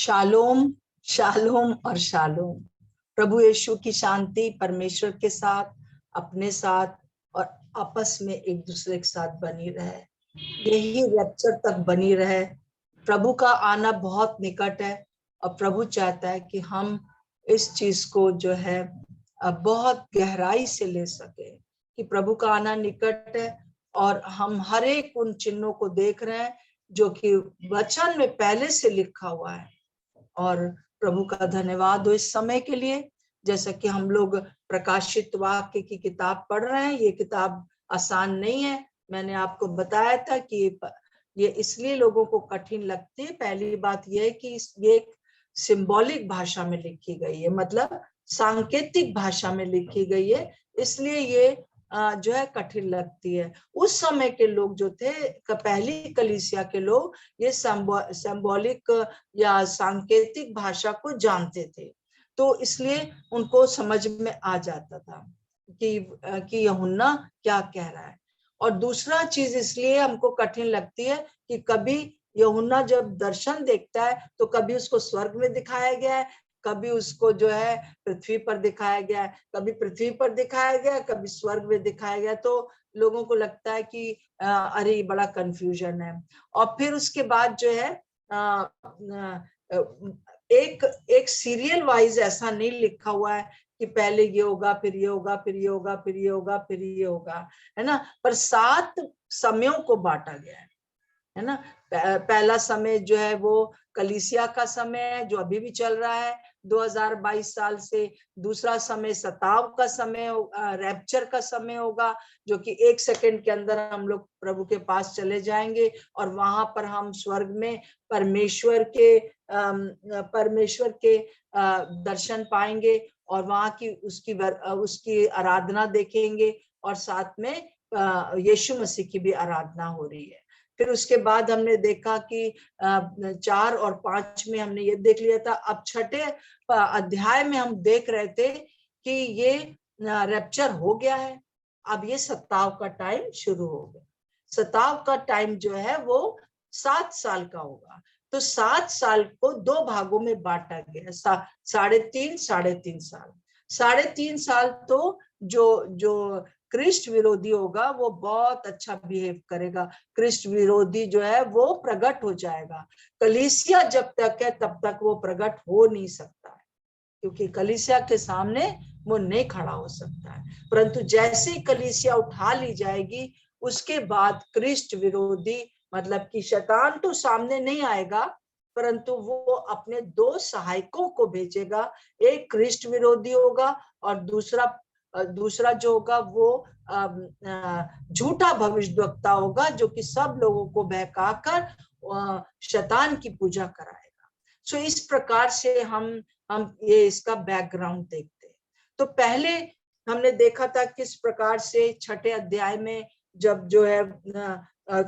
Shalom, shalom और shalom. प्रभु यीशु की शांति परमेश्वर के साथ, अपने साथ और आपस में एक दूसरे के साथ बनी रहे, यही रैप्चर तक बनी रहे। प्रभु का आना बहुत निकट है और प्रभु चाहता है कि हम इस चीज को जो है बहुत गहराई से ले सके कि प्रभु का आना निकट है और हम हर एक उन चिन्हों को देख रहे हैं जो कि वचन में पहले से लिखा हुआ है। और प्रभु का धन्यवाद हो इस समय के लिए। जैसा कि हम लोग प्रकाशित वाक्य की किताब पढ़ रहे हैं, ये किताब आसान नहीं है। मैंने आपको बताया था कि ये इसलिए लोगों को कठिन लगती है। पहली बात ये है कि ये एक सिंबॉलिक भाषा में लिखी गई है, मतलब सांकेतिक भाषा में लिखी गई है, इसलिए ये जो है कठिन लगती है। उस समय के लोग जो थे, पहली कलीसिया के लोग, ये सिंबॉलिक या सांकेतिक भाषा को जानते थे, तो इसलिए उनको समझ में आ जाता था कि यूहन्ना क्या कह रहा है। और दूसरा चीज इसलिए हमको कठिन लगती है कि कभी यूहन्ना जब दर्शन देखता है तो कभी उसको स्वर्ग में दिखाया गया है, कभी उसको जो है पृथ्वी पर दिखाया गया है, कभी पृथ्वी पर दिखाया गया, कभी स्वर्ग में दिखाया गया। तो लोगों को लगता है कि अरे बड़ा कंफ्यूजन है। और फिर उसके बाद जो है एक एक सीरियल वाइज ऐसा नहीं लिखा हुआ है कि पहले ये होगा, फिर ये होगा, फिर ये होगा, फिर ये होगा, फिर ये होगा, है ना। पर 7 समयों को बांटा गया है ना। पहला समय जो है वो कलीसिया का समय है जो अभी भी चल रहा है 2022 साल से। दूसरा समय सताव का समय, रैप्चर का समय होगा, जो कि 1 सेकंड के अंदर हम लोग प्रभु के पास चले जाएंगे और वहां पर हम स्वर्ग में परमेश्वर के दर्शन पाएंगे और वहां की उसकी आराधना देखेंगे और साथ में यीशु मसीह की भी आराधना हो रही है। फिर उसके बाद हमने देखा कि 4 और 5 में हमने ये देख लिया था। अब 6ठे अध्याय में हम देख रहे थे कि ये रैप्चर हो गया है, अब ये सताव का टाइम शुरू हो गया। सताव का टाइम जो है वो 7 साल का होगा। तो 7 साल को 2 भागों में बांटा गया, 3.5 साल। 3.5 साल तो जो क्रिस्ट विरोधी होगा वो बहुत अच्छा बिहेव करेगा। क्रिस्ट विरोधी जो है वो प्रकट हो जाएगा। कलीसिया जब तक है तब तक वो प्रकट हो नहीं सकता है, क्योंकि कलीसिया के सामने वो नहीं खड़ा हो सकता है। परंतु जैसे ही कलीसिया उठा ली जाएगी उसके बाद क्रिस्ट विरोधी, मतलब कि शैतान तो सामने नहीं आएगा, परंतु वो अपने 2 सहायकों को भेजेगा। एक क्रिस्ट विरोधी होगा और दूसरा जो होगा वो झूठा भविष्यद्वक्ता होगा, जो कि सब लोगों को बहकाकर शैतान की पूजा कराएगा। सो इस प्रकार से हम ये इसका बैकग्राउंड देखते हैं। तो पहले हमने देखा था किस प्रकार से 6ठे अध्याय में जब जो है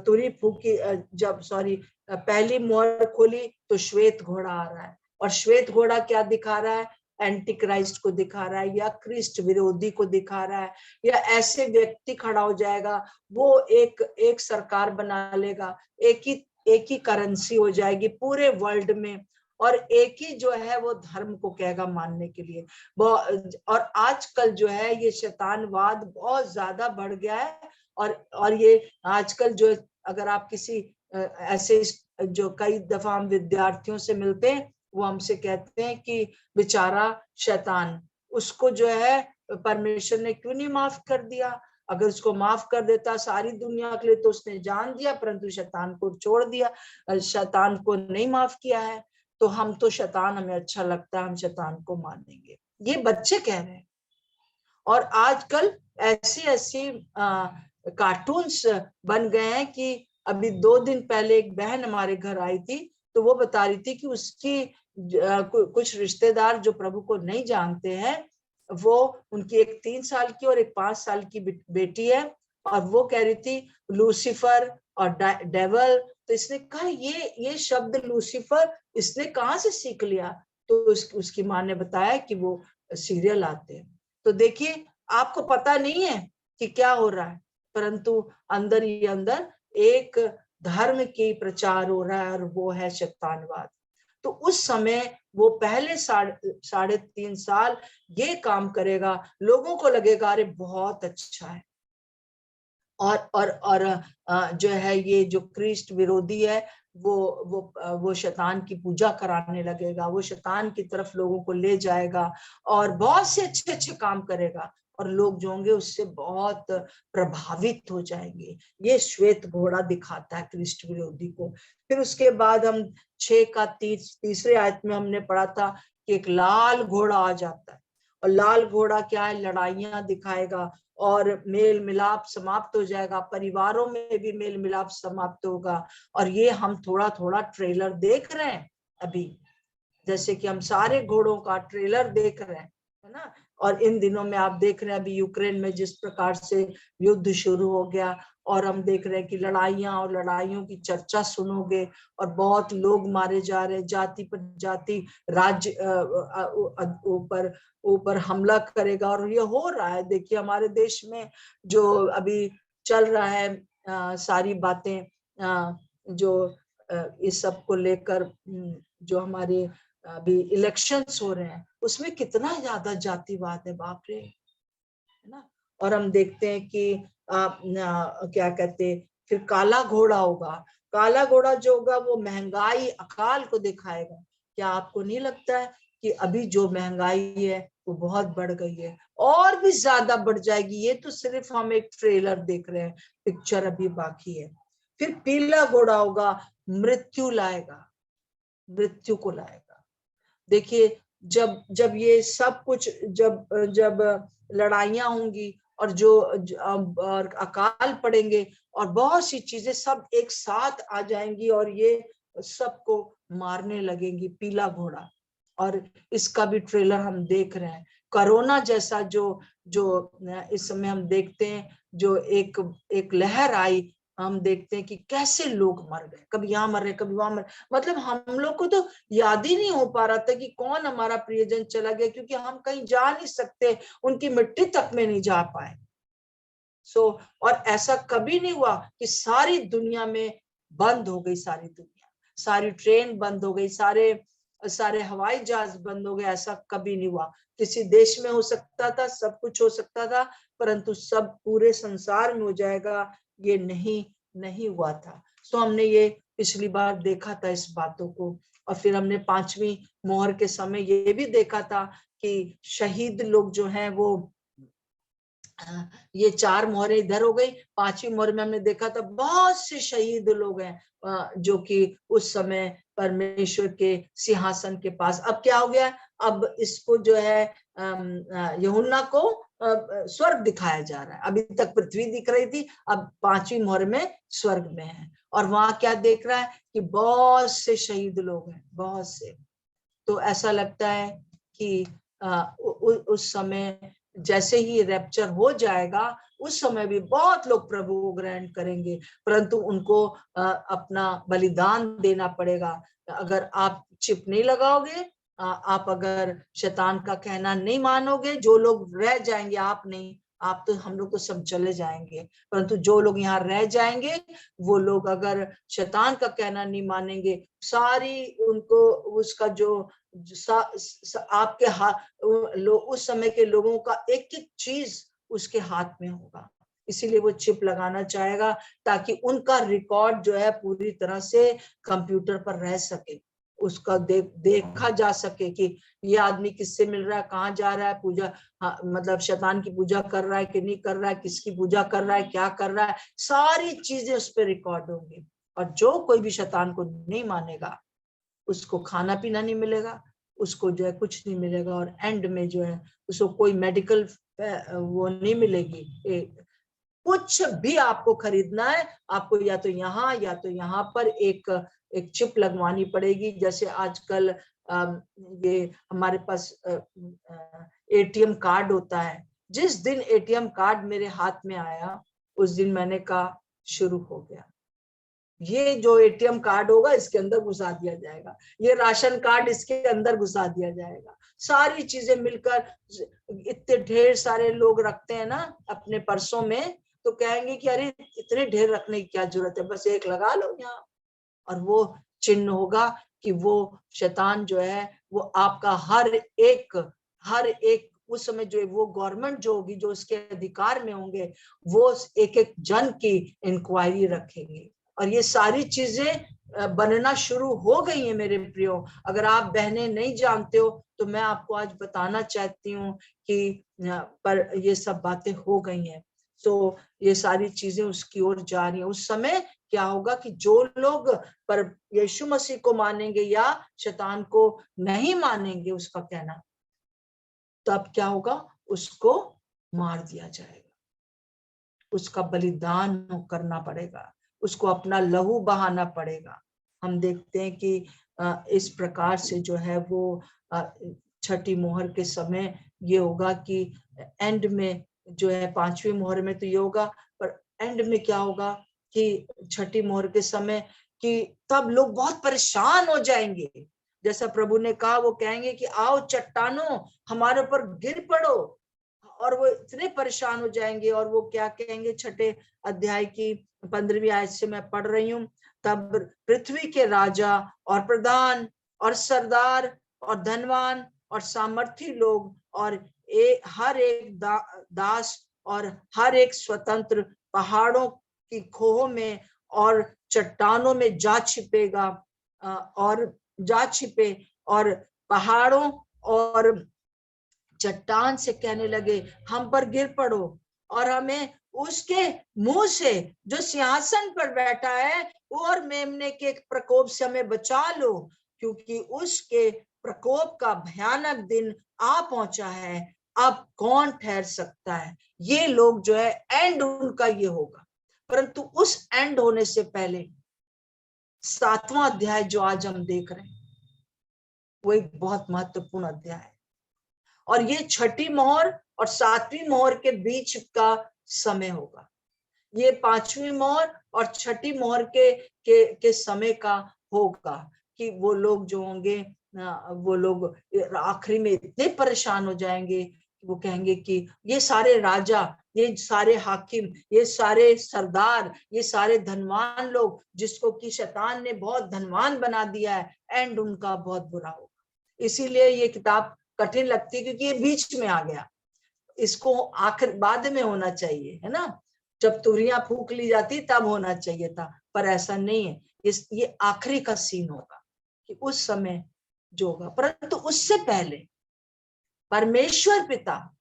तुरी फूकी, पहली मोहर खोली तो श्वेत घोड़ा आ रहा है। और श्वेत घोड़ा क्या दिखा रहा है? एंटी क्राइस्ट को दिखा रहा है, या क्रिस्ट विरोधी को दिखा रहा है, या ऐसे व्यक्ति खड़ा हो जाएगा, वो एक सरकार बना लेगा, एक ही करेंसी हो जाएगी पूरे वर्ल्ड में, और एक ही जो है वो धर्म को कहेगा मानने के लिए। और आजकल जो है ये शैतानवाद बहुत ज्यादा बढ़ गया है। और ये आजकल जो, अगर आप किसी ऐसे, जो कई दफा हम विद्यार्थियों से मिलते हैं, वो हमसे कहते हैं कि बेचारा शैतान, उसको जो है परमेश्वर ने क्यों नहीं माफ कर दिया? अगर उसको माफ कर देता सारी दुनिया के लिए तो उसने जान दिया, परंतु शैतान को छोड़ दिया, शैतान को नहीं माफ किया है, तो हम तो शैतान, हमें अच्छा लगता है, हम शैतान को मानेंगे। ये बच्चे कह रहे हैं। और आजकल ऐसी कार्टून्स बन गए हैं कि अभी 2 दिन पहले एक बहन हमारे घर आई थी, तो वो बता रही थी कि उसकी कुछ रिश्तेदार जो प्रभु को नहीं जानते हैं, वो उनकी एक 3 साल की और एक 5 साल की बेटी है, और वो कह रही थी लूसीफर और डेवल। तो इसने कहा ये शब्द लूसीफर इसने कहाँ से सीख लिया? तो उसकी माँ ने बताया कि वो सीरियल आते हैं। तो देखिए, आपको पता नहीं है कि क्या हो रहा है, परंतु अंदर ही अंदर एक धर्म की प्रचार हो रहा है, और वो है शैतानवाद। तो उस समय वो पहले 3.5 साल ये काम करेगा, लोगों को लगेगा अरे बहुत अच्छा है। और जो है ये जो क्रिस्ट विरोधी है वो शैतान की पूजा कराने लगेगा, वो शैतान की तरफ लोगों को ले जाएगा और बहुत से अच्छे अच्छे काम करेगा, और लोग जो होंगे उससे बहुत प्रभावित हो जाएंगे। ये श्वेत घोड़ा दिखाता है क्रिस्ट विरोधी को। फिर उसके बाद हम 6 का तीसरे आयत में हमने पढ़ा था कि एक लाल घोड़ा आ जाता है, और लाल घोड़ा क्या है, लड़ाइयां दिखाएगा और मेल मिलाप समाप्त हो जाएगा, परिवारों में भी मेल मिलाप समाप्त होगा। और ये हम थोड़ा थोड़ा ट्रेलर देख रहे हैं अभी, जैसे कि हम सारे घोड़ों का ट्रेलर देख रहे हैं, है ना। और इन दिनों में आप देख रहे हैं अभी यूक्रेन में जिस प्रकार से युद्ध शुरू हो गया, और हम देख रहे हैं कि लड़ाइयां और लड़ाइयों की चर्चा सुनोगे, और बहुत लोग मारे जा रहे हैं, जाति पर जाति राज्य ऊपर ऊपर हमला करेगा, और ये हो रहा है। देखिए हमारे देश में जो अभी चल रहा है सारी बातें, जो इस सब को लेकर जो हमारे अभी इलेक्शंस हो रहे हैं उसमें कितना ज्यादा जातिवाद है, बाप रे, है ना। और हम देखते हैं कि क्या कहते, फिर काला घोड़ा होगा। काला घोड़ा जो होगा वो महंगाई अकाल को दिखाएगा। क्या आपको नहीं लगता है कि अभी जो महंगाई है वो बहुत बढ़ गई है, और भी ज्यादा बढ़ जाएगी? ये तो सिर्फ हम एक ट्रेलर देख रहे हैं, पिक्चर अभी बाकी है। फिर पीला घोड़ा होगा, मृत्यु लाएगा, मृत्यु को लाएगा। देखिए जब जब ये सब कुछ, जब जब लड़ाइयां होंगी और और अकाल पड़ेंगे और बहुत सी चीजें सब एक साथ आ जाएंगी और ये सबको मारने लगेंगी, पीला घोड़ा। और इसका भी ट्रेलर हम देख रहे हैं। कोरोना जैसा जो जो इस समय हम देखते हैं, जो एक एक लहर आई, हम देखते हैं कि कैसे लोग मर गए, कभी यहाँ मर रहे कभी वहां मर, मतलब हम लोग को तो याद ही नहीं हो पा रहा था कि कौन हमारा प्रियजन चला गया, क्योंकि हम कहीं जा नहीं सकते, उनकी मिट्टी तक में नहीं जा पाए। और ऐसा कभी नहीं हुआ कि सारी दुनिया में बंद हो गई, सारी दुनिया, सारी ट्रेन बंद हो गई, सारे सारे हवाई जहाज बंद हो गए, ऐसा कभी नहीं हुआ। किसी देश में हो सकता था, सब कुछ हो सकता था, परंतु सब पूरे संसार में हो जाएगा, ये नहीं हुआ था। हमने ये पिछली बार देखा था इस बातों को। और फिर हमने 5वीं मोहर के समय ये भी देखा था कि शहीद लोग जो हैं वो, ये 4 मोहरें इधर हो गई, 5वीं मोहर में हमने देखा था बहुत से शहीद लोग हैं जो कि उस समय परमेश्वर के सिंहासन के पास। अब क्या हो गया, अब इसको जो है यूहन्ना को स्वर्ग दिखाया जा रहा है। अभी तक पृथ्वी दिख रही थी, अब 5वीं मोहर में स्वर्ग में है, और वहां क्या देख रहा है कि बहुत से शहीद लोग हैं, बहुत से। तो ऐसा लगता है कि उस समय जैसे ही रैप्चर हो जाएगा, उस समय भी बहुत लोग प्रभु को ग्रहण करेंगे, परंतु उनको अपना बलिदान देना पड़ेगा। अगर आप चिप नहीं लगाओगे, आप अगर शैतान का कहना नहीं मानोगे, जो लोग रह जाएंगे, आप नहीं, आप तो, हम लोग तो सब चले जाएंगे, परंतु जो लोग यहाँ रह जाएंगे, वो लोग अगर शैतान का कहना नहीं मानेंगे, सारी उनको उसका जो आपके हाथ, उस समय के लोगों का एक एक चीज उसके हाथ में होगा। इसीलिए वो चिप लगाना चाहेगा, ताकि उनका रिकॉर्ड जो है पूरी तरह से कंप्यूटर पर रह सके, उसका देखा जा सके कि ये आदमी किससे मिल रहा है, कहाँ जा रहा है, पूजा, मतलब शैतान की पूजा कर रहा है कि नहीं कर रहा है, किसकी पूजा कर रहा है, क्या कर रहा है, सारी चीजें उस पर रिकॉर्ड होंगी। और जो कोई भी शैतान को नहीं मानेगा, उसको खाना पीना नहीं मिलेगा, उसको जो है कुछ नहीं मिलेगा, और एंड में जो है उसको कोई मेडिकल वो नहीं मिलेगी। कुछ भी आपको खरीदना है, आपको या तो यहाँ पर एक चिप लगवानी पड़ेगी। जैसे आजकल ये हमारे पास एटीएम कार्ड होता है। जिस दिन एटीएम कार्ड मेरे हाथ में आया, उस दिन मैंने कहा शुरू हो गया, ये जो एटीएम कार्ड होगा इसके अंदर घुसा दिया जाएगा, ये राशन कार्ड इसके अंदर घुसा दिया जाएगा, सारी चीजें मिलकर। इतने ढेर सारे लोग रखते हैं ना अपने पर्सों में, तो कहेंगे कि अरे इतने ढेर रखने की क्या जरूरत है, बस एक लगा लो यहाँ, और वो चिन्ह होगा कि वो शैतान जो है वो आपका हर एक उस समय जो है वो गवर्नमेंट जो होगी, जो उसके अधिकार में होंगे, वो एक एक जन की इंक्वायरी रखेंगे। और ये सारी चीजें बनना शुरू हो गई है मेरे प्रियो। अगर आप बहनें नहीं जानते हो तो मैं आपको आज बताना चाहती हूँ कि पर ये सब बातें हो गई हैं। तो ये सारी चीजें उसकी ओर जा रही हैं। उस समय क्या होगा कि जो लोग पर यीशु मसीह को मानेंगे या शैतान को नहीं मानेंगे, उसका कहना, तब क्या होगा, उसको मार दिया जाएगा, उसका बलिदान करना पड़ेगा, उसको अपना लहू बहाना पड़ेगा। हम देखते हैं कि इस प्रकार से जो है वो छठी मोहर के समय ये होगा कि एंड में जो है 5वीं मोहर में तो ये होगा, पर एंड में क्या होगा कि छठी मोहर के समय कि तब लोग बहुत परेशान हो जाएंगे। जैसा प्रभु ने कहा, वो कहेंगे कि आओ चट्टानों हमारे ऊपर गिर पड़ो, और वो इतने परेशान हो जाएंगे। और वो क्या कहेंगे, छठे अध्याय की 15वीं आयत से मैं पढ़ रही हूँ। तब पृथ्वी के राजा और प्रधान और सरदार और धनवान और सामर्थी लोग और हर एक दास और हर एक स्वतंत्र पहाड़ों की खोह में और चट्टानों में जा छिपेगा और जा छिपे और पहाड़ों और चट्टान से कहने लगे, हम पर गिर पड़ो और हमें उसके मुंह से जो सिंहासन पर बैठा है और मेमने के प्रकोप से हमें बचा लो, क्योंकि उसके प्रकोप का भयानक दिन आ पहुंचा है। अब कौन ठहर सकता है। ये लोग जो है एंड उनका ये होगा। परंतु उस एंड होने से पहले 7वां अध्याय जो आज हम देख रहे हैं वो एक बहुत महत्वपूर्ण अध्याय है। और ये छठी मोहर और 7वीं मोहर के बीच का समय होगा। ये 5वीं मोहर और छठी मोहर के समय का होगा कि वो लोग जो होंगे, वो लोग आखिरी में इतने परेशान हो जाएंगे, वो कहेंगे कि ये सारे राजा, ये सारे हाकिम, ये सारे सरदार, ये सारे धनवान लोग जिसको कि शैतान ने बहुत धनवान बना दिया है, एंड उनका बहुत बुरा होगा। इसीलिए ये किताब कठिन लगती है, क्योंकि ये बीच में आ गया। इसको आखिर बाद में होना चाहिए, है ना, जब तुरियां फूक ली जाती तब होना चाहिए था, पर ऐसा नहीं है। ये आखिरी का सीन होगा कि उस समय जो होगा। परंतु उससे पहले परमेश्वर पिता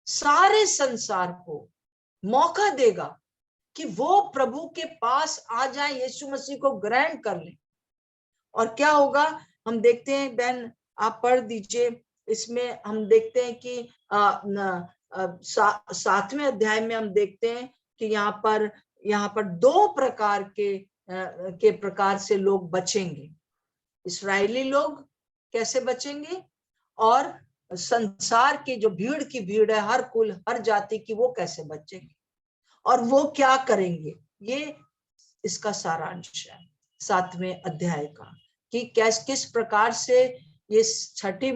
सारे संसार को मौका देगा कि वो प्रभु के पास आ जाए, यीशु मसीह को ग्रहण कर ले। और क्या होगा हम देखते हैं, बहन आप पढ़ दीजिए। इसमें हम देखते हैं कि 7वें अध्याय में हम देखते हैं कि यहाँ पर 2 प्रकार के प्रकार से लोग बचेंगे। इस्राएली लोग कैसे बचेंगे, और संसार की जो भीड़ की भीड़ है, हर कुल हर जाति की, वो कैसे बचेंगे और वो क्या करेंगे। ये इसका सारांश है 7वें अध्याय का, कि किस प्रकार से ये छठी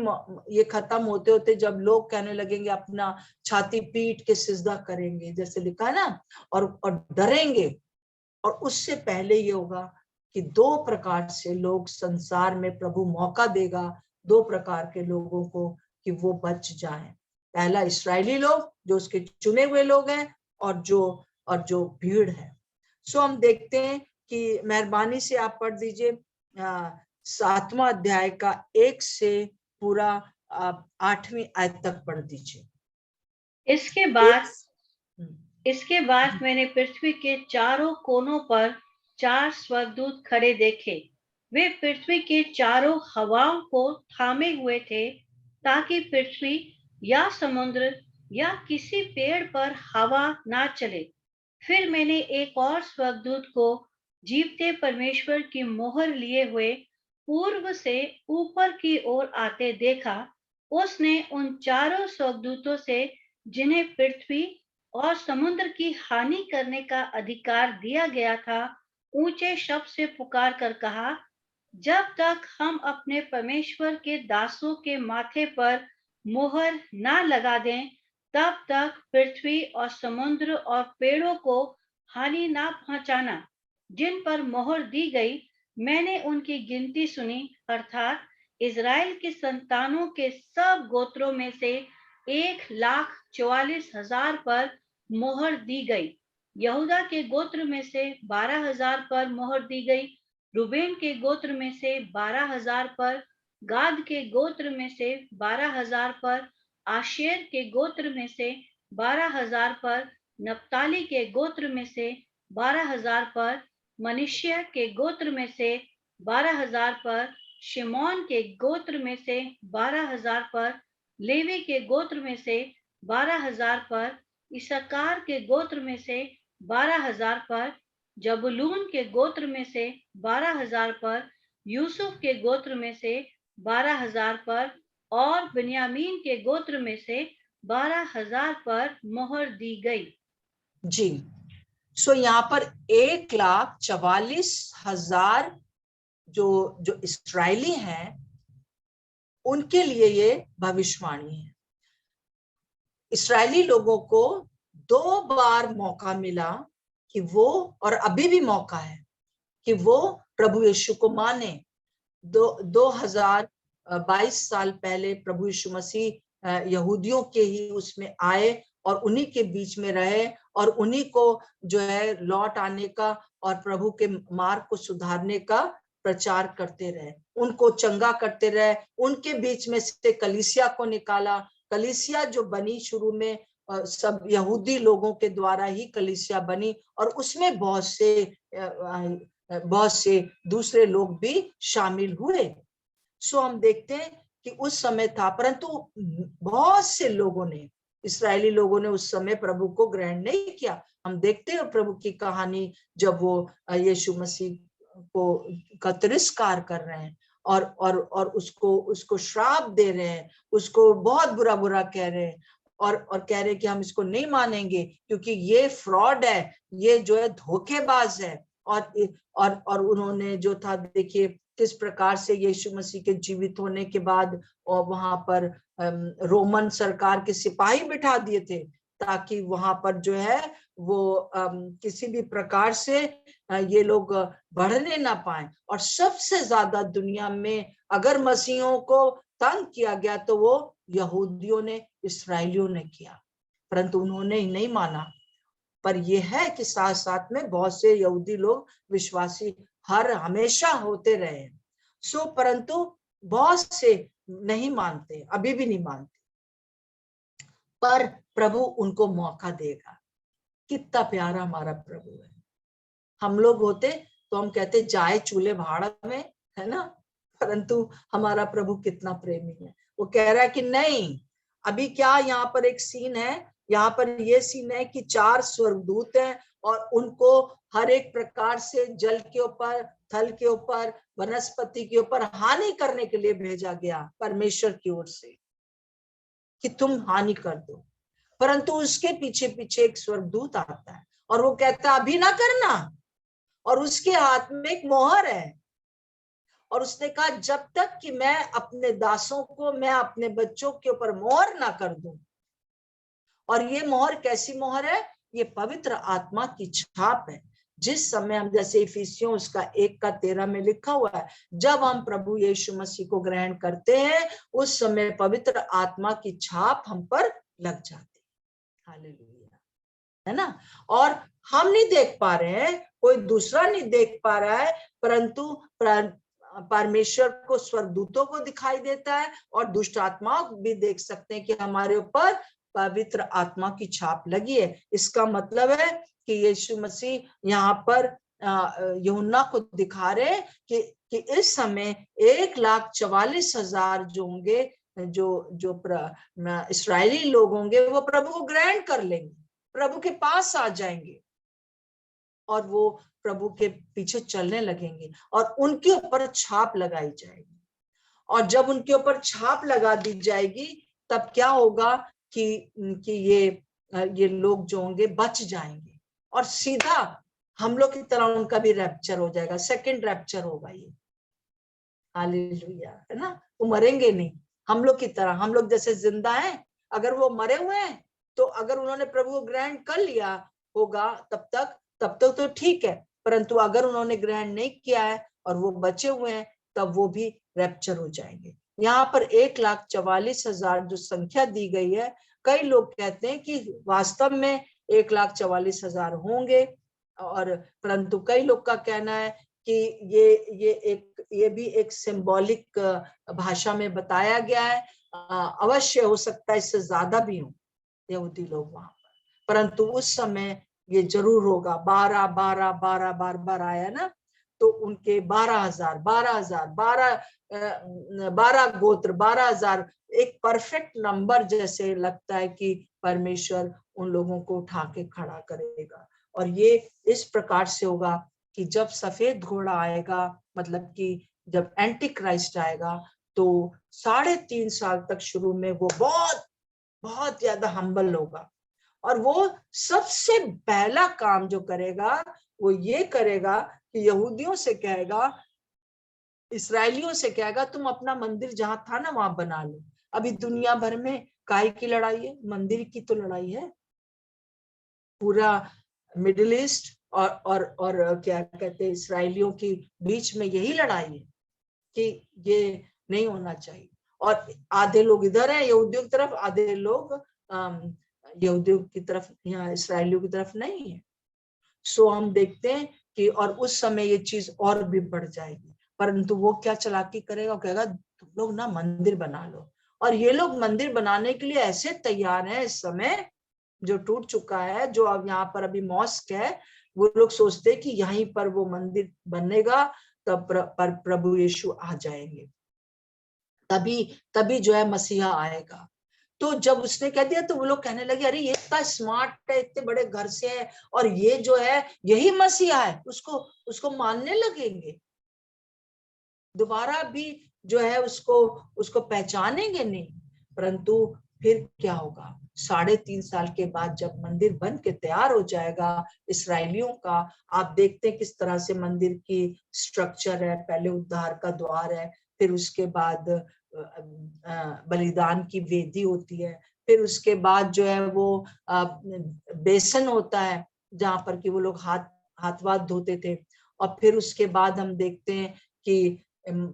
ये खत्म होते होते जब लोग कहने लगेंगे, अपना छाती पीट के सिजदा करेंगे, जैसे लिखा है ना, और डरेंगे। और उससे पहले ये होगा कि 2 प्रकार से लोग संसार में प्रभु मौका देगा, 2 प्रकार के लोगों को कि वो बच जाएं। पहला इस्राएली लोग जो उसके चुने हुए लोग हैं, और जो भीड़ है। सो हम देखते हैं कि मेहरबानी से आप पढ़ दीजिए 7वां अध्याय का 1 से पूरा 8वीं आयत तक पढ़ दीजिए। इसके बाद मैंने पृथ्वी के चारों कोनों पर 4 स्वर्गदूत खड़े देखे। वे पृथ्वी के चारों हवाओं को थामे हुए थे, ताकि पृथ्वी या समुद्र या किसी पेड़ पर हवा ना चले। फिर मैंने एक और स्वर्गदूत को जीवते परमेश्वर की मोहर लिए हुए पूर्व से ऊपर की ओर आते देखा। उसने उन चारों स्वर्गदूतों से, जिन्हें पृथ्वी और समुद्र की हानि करने का अधिकार दिया गया था, ऊंचे शब्द से पुकार कर कहा, जब तक हम अपने परमेश्वर के दासों के माथे पर मोहर ना लगा दें, तब तक पृथ्वी और समुद्र और पेड़ों को हानि ना पहुंचाना। जिन पर मोहर दी गई मैंने उनकी गिनती सुनी, अर्थात इज़राइल के संतानों के सब गोत्रों में से 1,44,000 पर मोहर दी गई। यहूदा के गोत्र में से 12,000 पर मोहर दी गई, रूबेन के गोत्र में से 12,000 पर, गाद के गोत्र में से 12,000 पर, आशेर के गोत्र में से 12,000 पर, नप्ताली के गोत्र में से 12,000 पर, मनुष्य के गोत्र में से 12,000 पर, शिमोन के गोत्र में से 12,000 पर, लेवी के गोत्र में से 12,000 पर, इस्साकार के गोत्र में से 12,000 पर, जबूलून के गोत्र में से 12,000 पर, यूसुफ के गोत्र में से 12,000 पर और बिन्यामीन के गोत्र में से 12,000 पर मोहर दी गई। जी, सो यहाँ पर 1,44,000 जो इस्राएली हैं उनके लिए ये भविष्यवाणी है। इस्राएली लोगों को 2 बार मौका मिला कि वो, और अभी भी मौका है कि वो प्रभु यीशु को माने। 2022 साल पहले प्रभु यीशु मसीह यहूदियों के ही उसमें आए और उन्हीं के बीच में रहे और उन्हीं को जो है लौट आने का और प्रभु के मार्ग को सुधारने का प्रचार करते रहे, उनको चंगा करते रहे, उनके बीच में से कलीसिया को निकाला। कलीसिया जो बनी शुरू में सब यहूदी लोगों के द्वारा ही कलीसिया बनी और उसमें बहुत से दूसरे लोग भी शामिल हुए। सो हम देखते हैं कि उस समय था, परंतु बहुत से लोगों ने, इस्राएली लोगों ने उस समय प्रभु को ग्रहण नहीं किया। हम देखते हैं प्रभु की कहानी जब वो यीशु मसीह को का तिरस्कार कर रहे हैं और उसको श्राप दे रहे हैं, उसको बहुत बुरा कह रहे हैं और कह रहे हैं कि हम इसको नहीं मानेंगे क्योंकि ये फ्रॉड है, ये जो है धोखेबाज है। और उन्होंने जो था, देखिए किस प्रकार से यीशु मसीह के जीवित होने के बाद और वहां पर रोमन सरकार के सिपाही बिठा दिए थे ताकि वहां पर जो है वो किसी भी प्रकार से ये लोग बढ़ने ना पाए। और सबसे ज्यादा दुनिया में अगर मसीहों को तंग किया गया तो वो यहूदियों ने, इस्राएलियों ने किया, परंतु उन्होंने नहीं माना। पर यह है कि साथ साथ में बहुत से यहूदी लोग विश्वासी हमेशा होते रहे, सो परंतु बहुत से नहीं मानते, अभी भी नहीं मानते, पर प्रभु उनको मौका देगा। कितना प्यारा हमारा प्रभु है। हम लोग होते तो हम कहते जाए चूल्हे भाड़ में, है ना, परंतु हमारा प्रभु कितना प्रेमी है। वो कह रहा है कि नहीं, अभी क्या यहाँ पर एक सीन है, यहाँ पर ये सीन है कि 4 स्वर्गदूत हैं और उनको हर एक प्रकार से जल के ऊपर, थल के ऊपर, वनस्पति के ऊपर हानि करने के लिए भेजा गया परमेश्वर की ओर से कि तुम हानि कर दो। परंतु उसके पीछे पीछे एक स्वर्गदूत आता है और वो कहता है अभी ना करना, और उसके हाथ में एक मोहर है और उसने कहा जब तक कि मैं अपने दासों को, मैं अपने बच्चों के ऊपर मोहर ना कर दूं। और ये मोहर कैसी मोहर है? ये पवित्र आत्मा की छाप है। जिस समय हम, जैसे इफिसियों उसका 1:13 में लिखा हुआ है, जब हम प्रभु यीशु मसीह को ग्रहण करते हैं उस समय पवित्र आत्मा की छाप हम पर लग जाती है। हालेलुया, है ना। और हम नहीं देख पा रहे हैं, कोई दूसरा नहीं देख पा रहा है, परंतु परमेश्वर को स्वर्गदूतों को दिखाई देता है और दुष्ट आत्मा भी देख सकते हैं कि हमारे ऊपर पवित्र आत्मा की छाप लगी है। इसका मतलब है कि यीशु मसीह यहाँ पर यूहन्ना को दिखा रहे कि इस समय 1,44,000 जो होंगे, जो इस्राएली लोग होंगे, वो प्रभु को ग्रहण कर लेंगे, प्रभु के पास आ जाएंगे और वो प्रभु के पीछे चलने लगेंगे और उनके ऊपर छाप लगाई जाएगी। और जब उनके ऊपर छाप लगा दी जाएगी तब क्या होगा कि ये लोग जो होंगे बच जाएंगे और सीधा हम लोग की तरह उनका भी रैप्चर हो जाएगा, सेकंड रैप्चर होगा ये। हालेलुया, है ना। वो मरेंगे नहीं, हम लोग की तरह, हम लोग जैसे जिंदा हैं, अगर वो मरे हुए हैं तो अगर उन्होंने प्रभु को ग्रहण कर लिया होगा तब तक तो ठीक है, परंतु अगर उन्होंने ग्रहण नहीं किया है और वो बचे हुए हैं तब वो भी रैप्चर हो जाएंगे। यहाँ पर 1,44,000 जो संख्या दी गई है, कई लोग कहते हैं कि वास्तव में 1,44,000 होंगे, और परंतु कई लोग का कहना है कि ये भी एक सिंबॉलिक भाषा में बताया गया है। अवश्य हो सकता है इससे ज्यादा भी हो यहूदी लोग वहां पर, परंतु उस समय ये जरूर होगा। 12 12 12 बार बार आया ना, तो उनके 12,000 12,000 12 गोत्र 12,000 एक परफेक्ट नंबर जैसे लगता है कि परमेश्वर उन लोगों को उठा के खड़ा करेगा। और ये इस प्रकार से होगा कि जब सफेद घोड़ा आएगा, मतलब कि जब एंटी क्राइस्ट आएगा, तो 3.5 साल तक शुरू में वो बहुत बहुत ज्यादा हम्बल होगा, और वो सबसे पहला काम जो करेगा वो ये करेगा कि यहूदियों से कहेगा, इस्राएलियों से कहेगा, तुम अपना मंदिर जहां था ना वहां बना लो। अभी दुनिया भर में काय की लड़ाई है? मंदिर की तो लड़ाई है। पूरा मिडिल ईस्ट और क्या कहते हैं, इसराइलियों की बीच में यही लड़ाई है कि ये नहीं होना चाहिए। और आधे लोग इधर है यहूदियों की तरफ, आधे लोग यहूदियों की तरफ, यहाँ इसराइलियों की तरफ नहीं है। सो हम देखते हैं कि और उस समय ये चीज और भी बढ़ जाएगी। परंतु वो क्या चालाकी करेगा, कहेगा तुम लोग ना मंदिर बना लो। और ये लोग मंदिर बनाने के लिए ऐसे तैयार हैं इस समय, जो टूट चुका है, जो अब यहाँ पर अभी मॉस्क है, वो लोग सोचते हैं कि यहीं पर वो मंदिर बनेगा, तब प्रभु यीशु आ जाएंगे, तभी तभी जो है मसीहा आएगा। तो जब उसने कह दिया तो वो लोग कहने लगे, अरे ये इतना स्मार्ट है, इतने बड़े घर से है, और ये जो है यही मसीहा है, उसको मानने लगेंगे। दोबारा भी जो है उसको पहचानेंगे नहीं। परंतु फिर क्या होगा? 3.5 साल के बाद जब मंदिर बन के तैयार हो जाएगा इसराइलियों का, आप देखते हैं किस तरह से मंदिर की स्ट्रक्चर है। पहले उद्धार का द्वार है, फिर उसके बाद बलिदान की वेदी होती है, फिर उसके बाद जो है वो बेसन होता है जहां पर कि वो लोग हाथ धोते थे। और फिर उसके बाद हम देखते हैं कि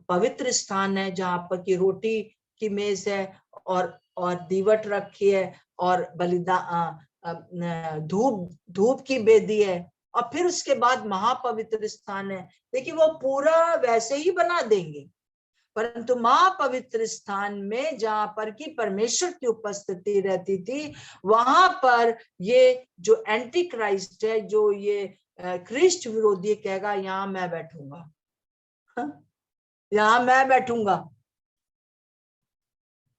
पवित्र स्थान है जहां पर की रोटी की मेज है, और दीवट रखी है, और बलिदान धूप की बेदी है। और फिर उसके बाद महापवित्र स्थान है। देखिए वो पूरा वैसे ही बना देंगे, परंतु महापवित्र स्थान में जहां पर की परमेश्वर की उपस्थिति रहती थी, वहां पर ये जो एंटी क्राइस्ट है, जो ये ख्रिस्ट विरोधी, कहेगा यहाँ मैं बैठूंगा, यहाँ मैं बैठूंगा।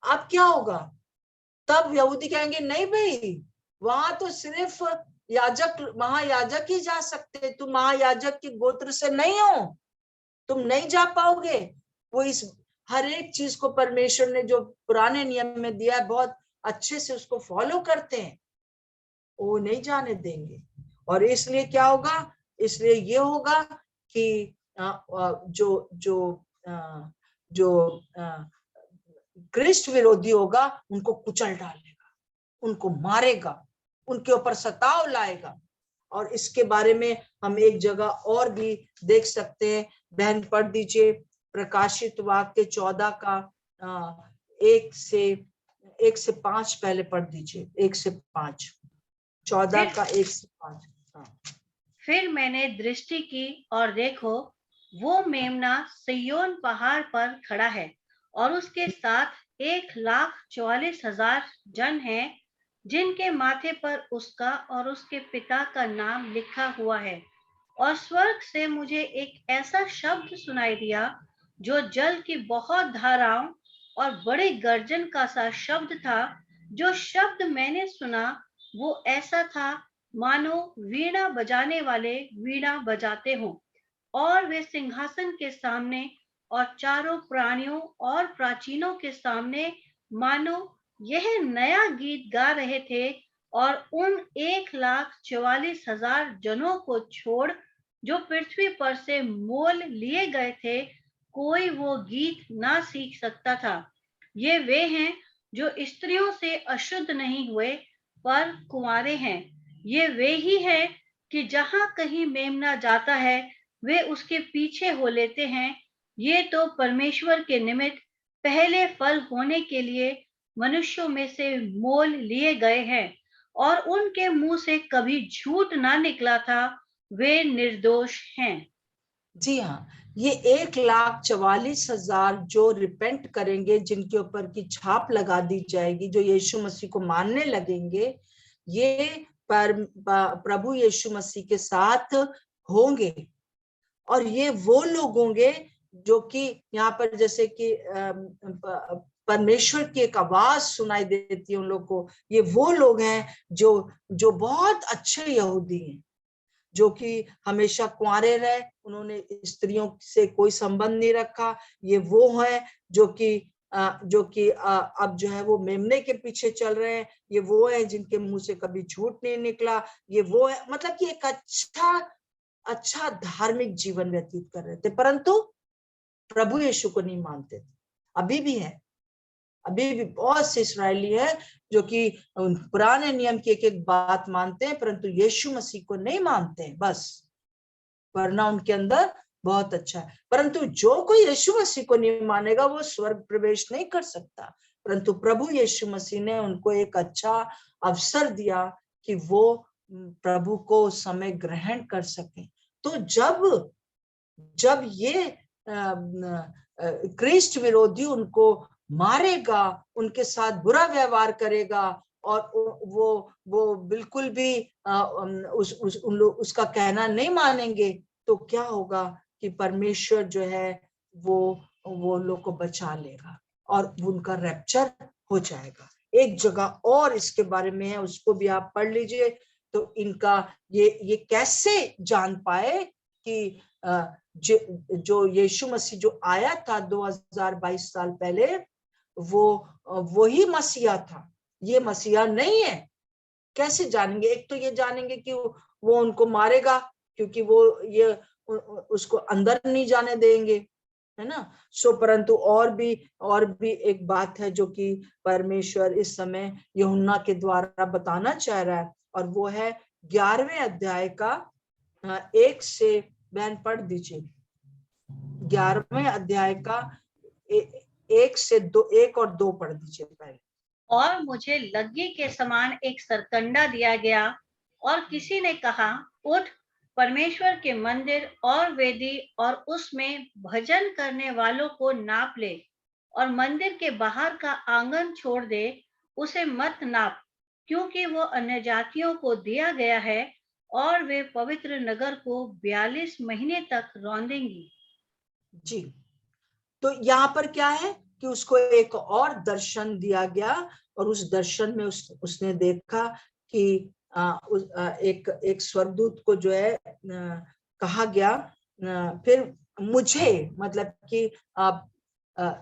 अब क्या होगा? तब यहूदी कहेंगे नहीं भाई, वहां तो सिर्फ याजक, महायाजक ही जा सकते, तुम महायाजक के गोत्र से नहीं हो, तुम नहीं जा पाओगे। वो इस हर एक चीज को परमेश्वर ने जो पुराने नियम में दिया है बहुत अच्छे से उसको फॉलो करते हैं, वो नहीं जाने देंगे। और इसलिए क्या होगा? इसलिए ये होगा कि जो जो जो ख्रिस्ट विरोधी होगा उनको कुचल डालेगा, उनको मारेगा, उनके ऊपर सताव लाएगा। और इसके बारे में हम एक जगह और भी देख सकते हैं। बहन पढ़ दीजिए प्रकाशित वाक्य 14 का 1 से 5 पहले पढ़ दीजिए। 1 से 5, 14 का 1 से 5। फिर मैंने दृष्टि की और देखो, वो मेमना सिय्योन पहाड़ पर खड़ा है, और उसके साथ 1,44,000 जन हैं, जिनके माथे पर उसका और उसके पिता का नाम लिखा हुआ है। और स्वर्ग से मुझे एक ऐसा शब्द सुनाई दिया जो जल की बहुत धाराओं और बड़े गर्जन का सा शब्द था। जो शब्द मैंने सुना वो ऐसा था मानो वीणा बजाने वाले वीणा बजाते हों, और वे सिंहासन के सामने और चारों प्राणियों और प्राचीनों के सामने मानो यह नया गीत गा रहे थे। और उन 1,44,000 जनों को छोड़ जो पृथ्वी पर से मोल लिए गए थे, कोई वो गीत ना सीख सकता था। ये वे हैं जो स्त्रियों से अशुद्ध नहीं हुए पर कुंवारे हैं। ये वे ही हैं कि जहां कहीं मेमना जाता है वे उसके पीछे हो लेते हैं। ये तो परमेश्वर के निमित्त पहले फल होने के लिए मनुष्यों में से मोल लिए गए हैं, और उनके मुंह से कभी झूठ ना निकला था। वे निर्दोष हैं। जी हाँ, ये 1,44,000 जो रिपेंट करेंगे, जिनके ऊपर की छाप लगा दी जाएगी, जो यीशु मसीह को मानने लगेंगे, ये प्रभु यीशु मसीह के साथ होंगे। और ये वो लोग होंगे जो कि यहाँ पर जैसे कि परमेश्वर की एक आवाज सुनाई देती है उन लोग को। ये वो लोग हैं जो बहुत अच्छे यहूदी हैं, जो कि हमेशा कुंवारे रहे, उन्होंने स्त्रियों से कोई संबंध नहीं रखा। ये वो है जो कि अब जो है वो मेमने के पीछे चल रहे हैं। ये वो है जिनके मुंह से कभी झूठ नहीं निकला। ये वो है, मतलब कि एक अच्छा धार्मिक जीवन व्यतीत कर रहे थे, परंतु प्रभु यीशु को नहीं मानते थे। अभी भी है, अभी भी बहुत से इस्राएली है जो कि पुराने नियम की एक एक बात मानते हैं, परंतु यीशु मसीह को नहीं मानते हैं बस, वरना उनके अंदर बहुत अच्छा है। परंतु जो कोई यीशु मसीह को नहीं मानेगा वो स्वर्ग प्रवेश नहीं कर सकता। परंतु प्रभु यीशु मसीह ने उनको एक अच्छा अवसर दिया कि वो प्रभु को समय ग्रहण कर सके। तो जब ये क्रिस्ट विरोधी उनको मारेगा, उनके साथ बुरा व्यवहार करेगा, और वो बिल्कुल भी उसका कहना नहीं मानेंगे, तो क्या होगा कि परमेश्वर जो है वो लोग को बचा लेगा और उनका रैप्चर हो जाएगा। एक जगह और इसके बारे में है, उसको भी आप पढ़ लीजिए। तो इनका ये कैसे जान पाए कि जो यीशु मसीह जो आया था 2022 साल पहले, वो ही मसीहा था, ये मसीहा नहीं है। कैसे जानेंगे? एक तो ये जानेंगे कि वो उनको मारेगा, क्योंकि वो ये उसको अंदर नहीं जाने देंगे, है ना। परंतु और भी एक बात है जो कि परमेश्वर इस समय यूहन्ना के द्वारा बताना चाह रहा है, और वो है 11वें अध्याय का 1 से, बहन पढ़ दीजिए, 11वें अध्याय का 1 से 2, 1 और 2 पढ़ दीजिए पहले। और मुझे लग्गी के समान एक सरकंडा दिया गया, और किसी ने कहा, उठ, परमेश्वर के मंदिर और वेदी और उसमें भजन करने वालों को नाप ले, और मंदिर के बाहर का आंगन छोड़ दे, उसे मत नाप, क्योंकि वो अन्य जातियों को दिया गया है, और वे पवित्र नगर को 42 महीने तक रौंदेंगी। जी, तो यहाँ पर क्या है कि उसको एक और दर्शन दिया गया, और उस दर्शन में उसने देखा कि एक स्वर्गदूत को जो है कहा गया, फिर मुझे, मतलब कि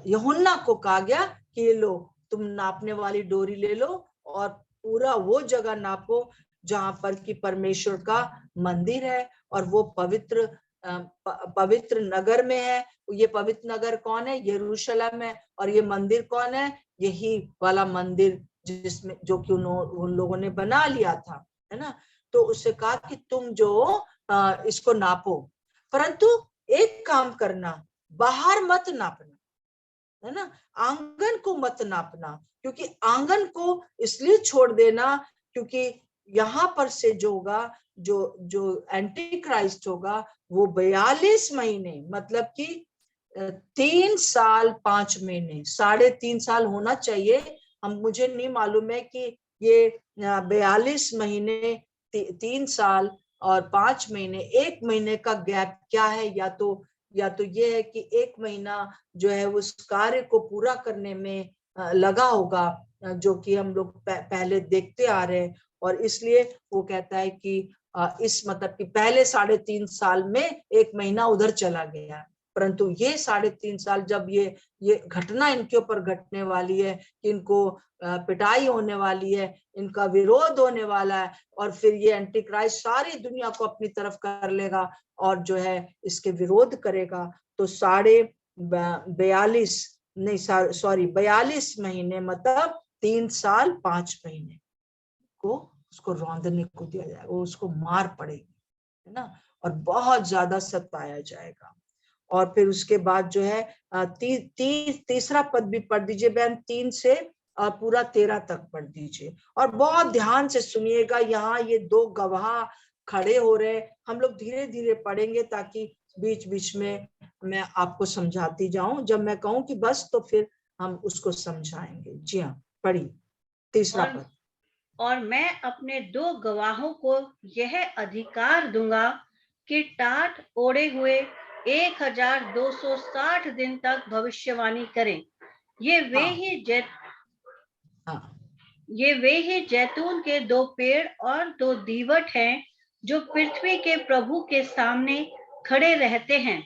यूहन्ना को कहा गया कि लो, तुम नापने वाली डोरी ले लो और पूरा वो जगह नापो जहां पर कि परमेश्वर का मंदिर है, और वो पवित्र नगर में है। ये पवित्र नगर कौन है? यरूशलेम है। और ये मंदिर कौन है? यही वाला मंदिर जिसमें जो कि उन लोगों ने बना लिया था, है ना। तो उससे कहा कि तुम जो इसको नापो, परंतु एक काम करना, बाहर मत नापना, है ना, आंगन को मत नापना, क्योंकि आंगन को इसलिए छोड़ देना क्योंकि यहाँ पर से जो होगा, जो एंटी क्राइस्ट होगा, वो 42 महीने, मतलब कि 3 साल 5 महीने, 3.5 साल होना चाहिए। मुझे नहीं मालूम है कि ये 42 महीने, 3 साल और 5 महीने, 1 महीने का गैप क्या है? या तो ये है कि 1 महीना जो है उस कार्य को पूरा करने में लगा होगा, जो कि हम लोग पहले देखते आ रहे हैं, और इसलिए वो कहता है कि इस मतलब कि पहले 3.5 साल में 1 महीना उधर चला गया, परंतु ये 3.5 साल जब ये घटना इनके ऊपर घटने वाली है कि इनको पिटाई होने वाली है, इनका विरोध होने वाला है, और फिर ये एंटी क्राइस्ट सारी दुनिया को अपनी तरफ कर लेगा और जो है इसके विरोध करेगा। तो 42 महीने, मतलब 3 साल 5 महीने को उसको रौंदने को दिया जाएगा, वो उसको मार पड़ेगी, है ना। और बहुत ज्यादा सताया जाएगा। और फिर उसके बाद जो है तीसरा पद भी पढ़ दीजिए बहन, 3 से पूरा 13 तक पढ़ दीजिए और बहुत ध्यान से सुनिएगा। यहाँ ये 2 गवाह खड़े हो रहे, हम लोग धीरे धीरे पढ़ेंगे ताकि बीच बीच में मैं आपको समझाती जाऊं, जब मैं कहूं कि बस तो फिर हम उसको समझाएंगे। जी हाँ, पढ़िए तीसरा पद। और मैं अपने 2 गवाहों को यह अधिकार दूंगा कि टाट ओढ़े हुए 1260 दिन तक भविष्यवाणी करें। ये वे ही जैतून के 2 पेड़ और 2 दीवट हैं जो पृथ्वी के प्रभु के सामने खड़े रहते हैं।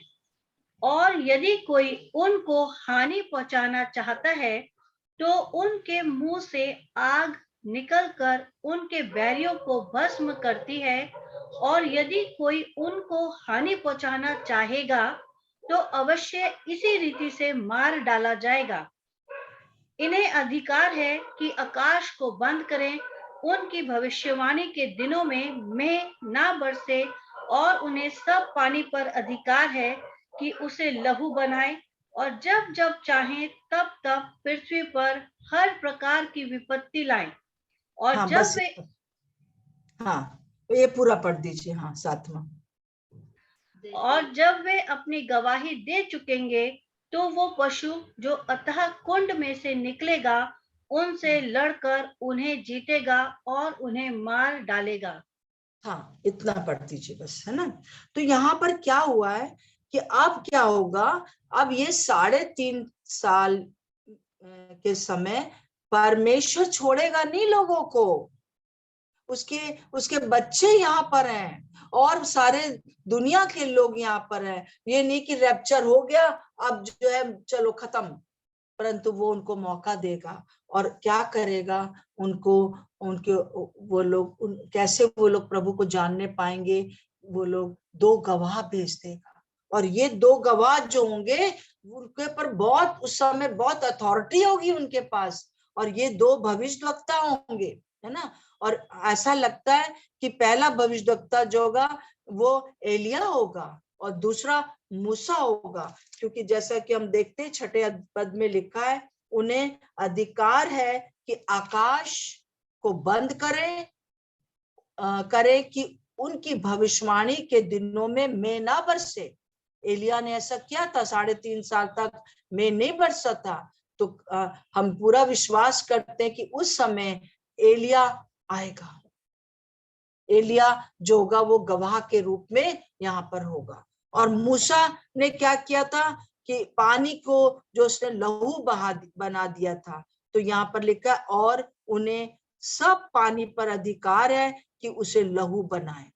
और यदि कोई उनको हानि पहुंचाना चाहता है तो उनके मुंह से आग निकलकर उनके बैरियों को भस्म करती है, और यदि कोई उनको हानि पहुंचाना चाहेगा तो अवश्य इसी रीति से मार डाला जाएगा। इन्हें अधिकार है कि आकाश को बंद करें, उनकी भविष्यवाणी के दिनों में मेघ ना बरसे, और उन्हें सब पानी पर अधिकार है कि उसे लहू बनाए, और जब जब चाहें तब तब पृथ्वी पर हर प्रकार की विपत्ति लाएं। और हाँ, जब बस वे ये पूरा पढ़ दीजिए। हाँ, 7वां। और जब वे अपनी गवाही दे चुकेंगे तो वो पशु जो अतः कुंड में से निकलेगा उनसे लड़कर उन्हें जीतेगा और उन्हें मार डालेगा। हाँ, इतना पढ़ दीजिए बस, है ना। तो यहाँ पर क्या हुआ है कि अब क्या होगा, अब ये 3.5 साल के समय परमेश्वर छोड़ेगा नहीं लोगों को। उसके बच्चे यहाँ पर हैं और सारे दुनिया के लोग यहाँ पर हैं। ये नहीं कि रैप्चर हो गया अब जो है चलो खत्म, परंतु वो उनको मौका देगा और क्या करेगा, उनके वो लोग कैसे वो लोग प्रभु को जानने पाएंगे। वो लोग 2 गवाह भेज देगा और ये 2 गवाह जो होंगे उनके पर बहुत उस समय बहुत अथॉरिटी होगी उनके पास, और ये 2 भविष्यवक्ता होंगे, है ना। और ऐसा लगता है कि पहला भविष्यवक्ता जो होगा वो एलिया होगा और दूसरा मूसा होगा, क्योंकि जैसा कि हम देखते हैं 6ठे पद में लिखा है, उन्हें अधिकार है कि आकाश को बंद करें कि उनकी भविष्यवाणी के दिनों में मेघ ना बरसे। एलिया ने ऐसा किया था, 3.5 साल तक मेघ नहीं बरसा था। तो हम पूरा विश्वास करते हैं कि उस समय एलिया आएगा। एलिया जो होगा वो गवाह के रूप में यहाँ पर होगा। और मूसा ने क्या किया था कि पानी को जो उसने लहू बना दिया था, तो यहाँ पर लिखा है और उन्हें सब पानी पर अधिकार है कि उसे लहू बनाए,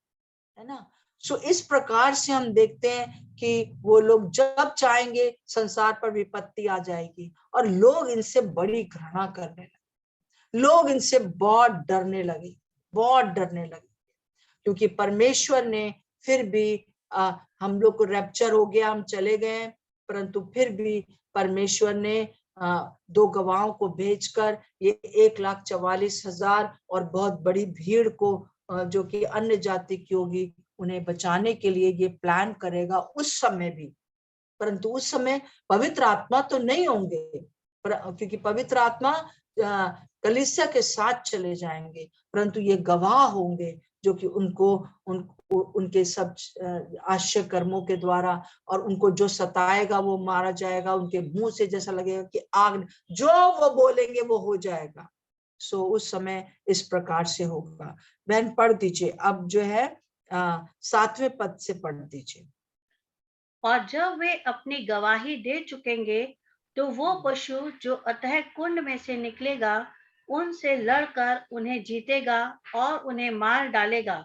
है ना। सो इस प्रकार से हम देखते हैं कि वो लोग जब चाहेंगे संसार पर विपत्ति आ जाएगी और लोग इनसे बड़ी घृणा करने लगे, लोग इनसे बहुत डरने लगे, क्योंकि परमेश्वर ने फिर भी हम लोग को रैप्चर हो गया, हम चले गए, परंतु फिर भी परमेश्वर ने 2 गवाहों को भेजकर ये 1,44,000 और बहुत बड़ी भीड़ को जो कि अन्य जाति की होगी उन्हें बचाने के लिए ये प्लान करेगा उस समय भी। परंतु उस समय पवित्र आत्मा तो नहीं होंगे, क्योंकि पवित्र आत्मा कलीसिया के साथ चले जाएंगे, परंतु ये गवाह होंगे जो कि उनके सब आश्चर्य कर्मों के द्वारा, और उनको जो सताएगा वो मारा जाएगा, उनके मुंह से जैसा लगेगा कि आग, जो वो बोलेंगे वो हो जाएगा। सो उस समय इस प्रकार से होगा। बहन पढ़ दीजिए, अब जो है 7वें पद से पढ़ दीजिए। और जब वे अपनी गवाही दे चुकेंगे तो वो पशु जो अतः कुंड में से निकलेगा उनसे लड़कर उन्हें जीतेगा और उन्हें मार डालेगा,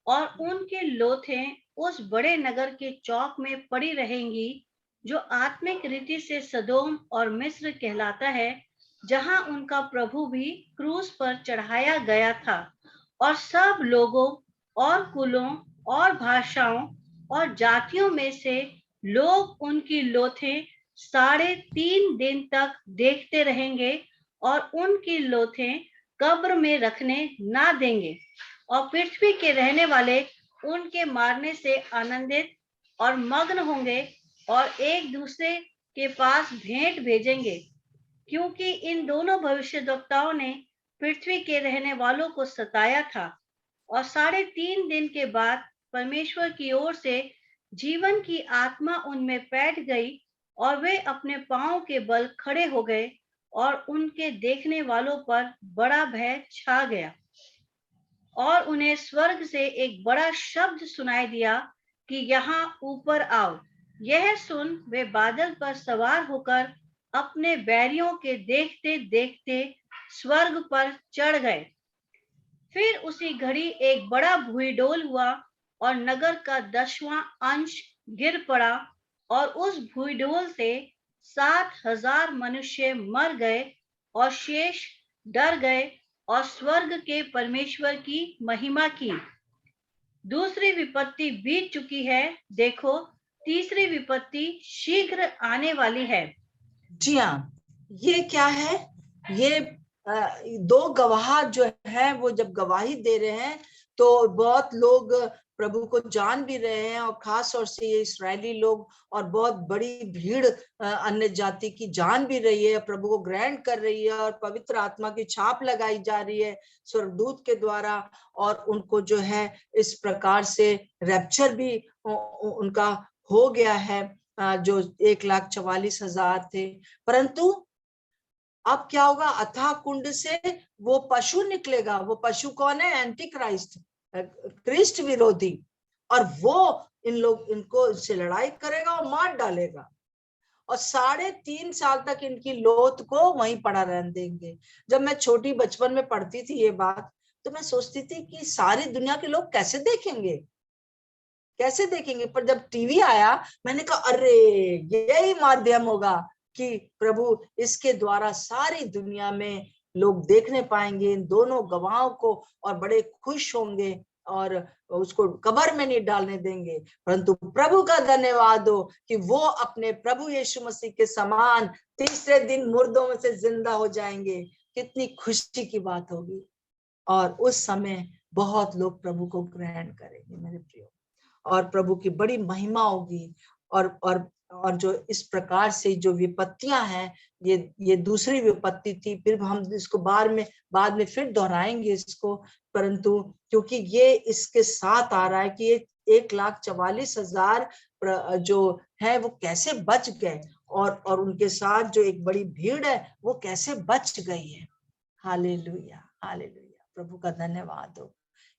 और उनकी लोथें उस बड़े नगर के चौक में पड़ी रहेंगी जो आत्मिक रीति से सदोम और मिस्र कहलाता है, जहां उनका प्रभु भी क्रूस पर चढ़ाया गया था। और सब लोगों और कुलों और भाषाओं और जातियों में से लोग उनकी लोथें 3.5 दिन तक देखते रहेंगे और उनकी लोथें कब्र में रखने ना देंगे, और पृथ्वी के रहने वाले उनके मारने से आनंदित और मग्न होंगे और एक दूसरे के पास भेंट भेजेंगे, क्योंकि इन दोनों भविष्यद्वक्ताओं ने पृथ्वी के रहने वालों को सताया था। और 3.5 दिन के बाद परमेश्वर की ओर से जीवन की आत्मा उनमें बैठ गई और वे अपने पांव के बल खड़े हो गए और उनके देखने वालों पर बड़ा भय छा गया। और उन्हें स्वर्ग से एक बड़ा शब्द सुनाई दिया कि यहाँ ऊपर आओ। यह सुन वे बादल पर सवार होकर अपने बैरियों के देखते देखते स्वर्ग पर चढ़ गए। फिर उसी घड़ी एक बड़ा भूईडोल हुआ और नगर का 10वां अंश गिर पड़ा और उस भूईडोल से 7,000 मनुष्य मर गए और शेष डर गए और स्वर्ग के परमेश्वर की महिमा की। दूसरी विपत्ति बीत चुकी है, देखो तीसरी विपत्ति शीघ्र आने वाली है। जी हाँ, ये क्या है? ये दो गवाह जो है वो जब गवाही दे रहे हैं तो बहुत लोग प्रभु को जान भी रहे हैं, और खास तौर से ये इस्राएली लोग और बहुत बड़ी भीड़ अन्य जाति की जान भी रही है, प्रभु को ग्रहण कर रही है और पवित्र आत्मा की छाप लगाई जा रही है स्वर्गदूत के द्वारा, और उनको जो है इस प्रकार से रैप्चर भी उनका हो गया है, जो 1,44,000 थे। परंतु अब क्या होगा? अथाह कुंड से वो पशु निकलेगा। वो पशु कौन है? एंटी क्राइस्ट, क्रिस्ट विरोधी, और वो इनको से लड़ाई करेगा और मार डालेगा, और 3.5 साल तक इनकी लोथ को वहीं पड़ा रहने देंगे। जब मैं छोटी बचपन में पढ़ती थी ये बात, तो मैं सोचती थी कि सारी दुनिया के लोग कैसे देखेंगे, कैसे देखेंगे। पर जब टीवी आया, मैंने कहा अरे यही माध्यम होगा कि प्रभु इसके द्वारा सारी दुनिया में लोग देखने पाएंगे इन दोनों गवाहों को, और बड़े खुश होंगे और उसको कब्र में नहीं डालने देंगे। परंतु प्रभु का धन्यवाद हो कि वो अपने प्रभु यीशु मसीह के समान तीसरे दिन मुर्दों में से जिंदा हो जाएंगे। कितनी खुशी की बात होगी, और उस समय बहुत लोग प्रभु को ग्रहण करेंगे मेरे प्रियो, और प्रभु की बड़ी महिमा होगी। और जो इस प्रकार से जो विपत्तियां हैं, ये दूसरी विपत्ति थी, फिर हम इसको बाद में फिर दोहराएंगे इसको, परंतु क्योंकि ये इसके साथ आ रहा है कि ये 1,44,000 जो है वो कैसे बच गए, और उनके साथ जो एक बड़ी भीड़ है वो कैसे बच गई है। हालेलुया, हालेलुया, प्रभु का धन्यवाद हो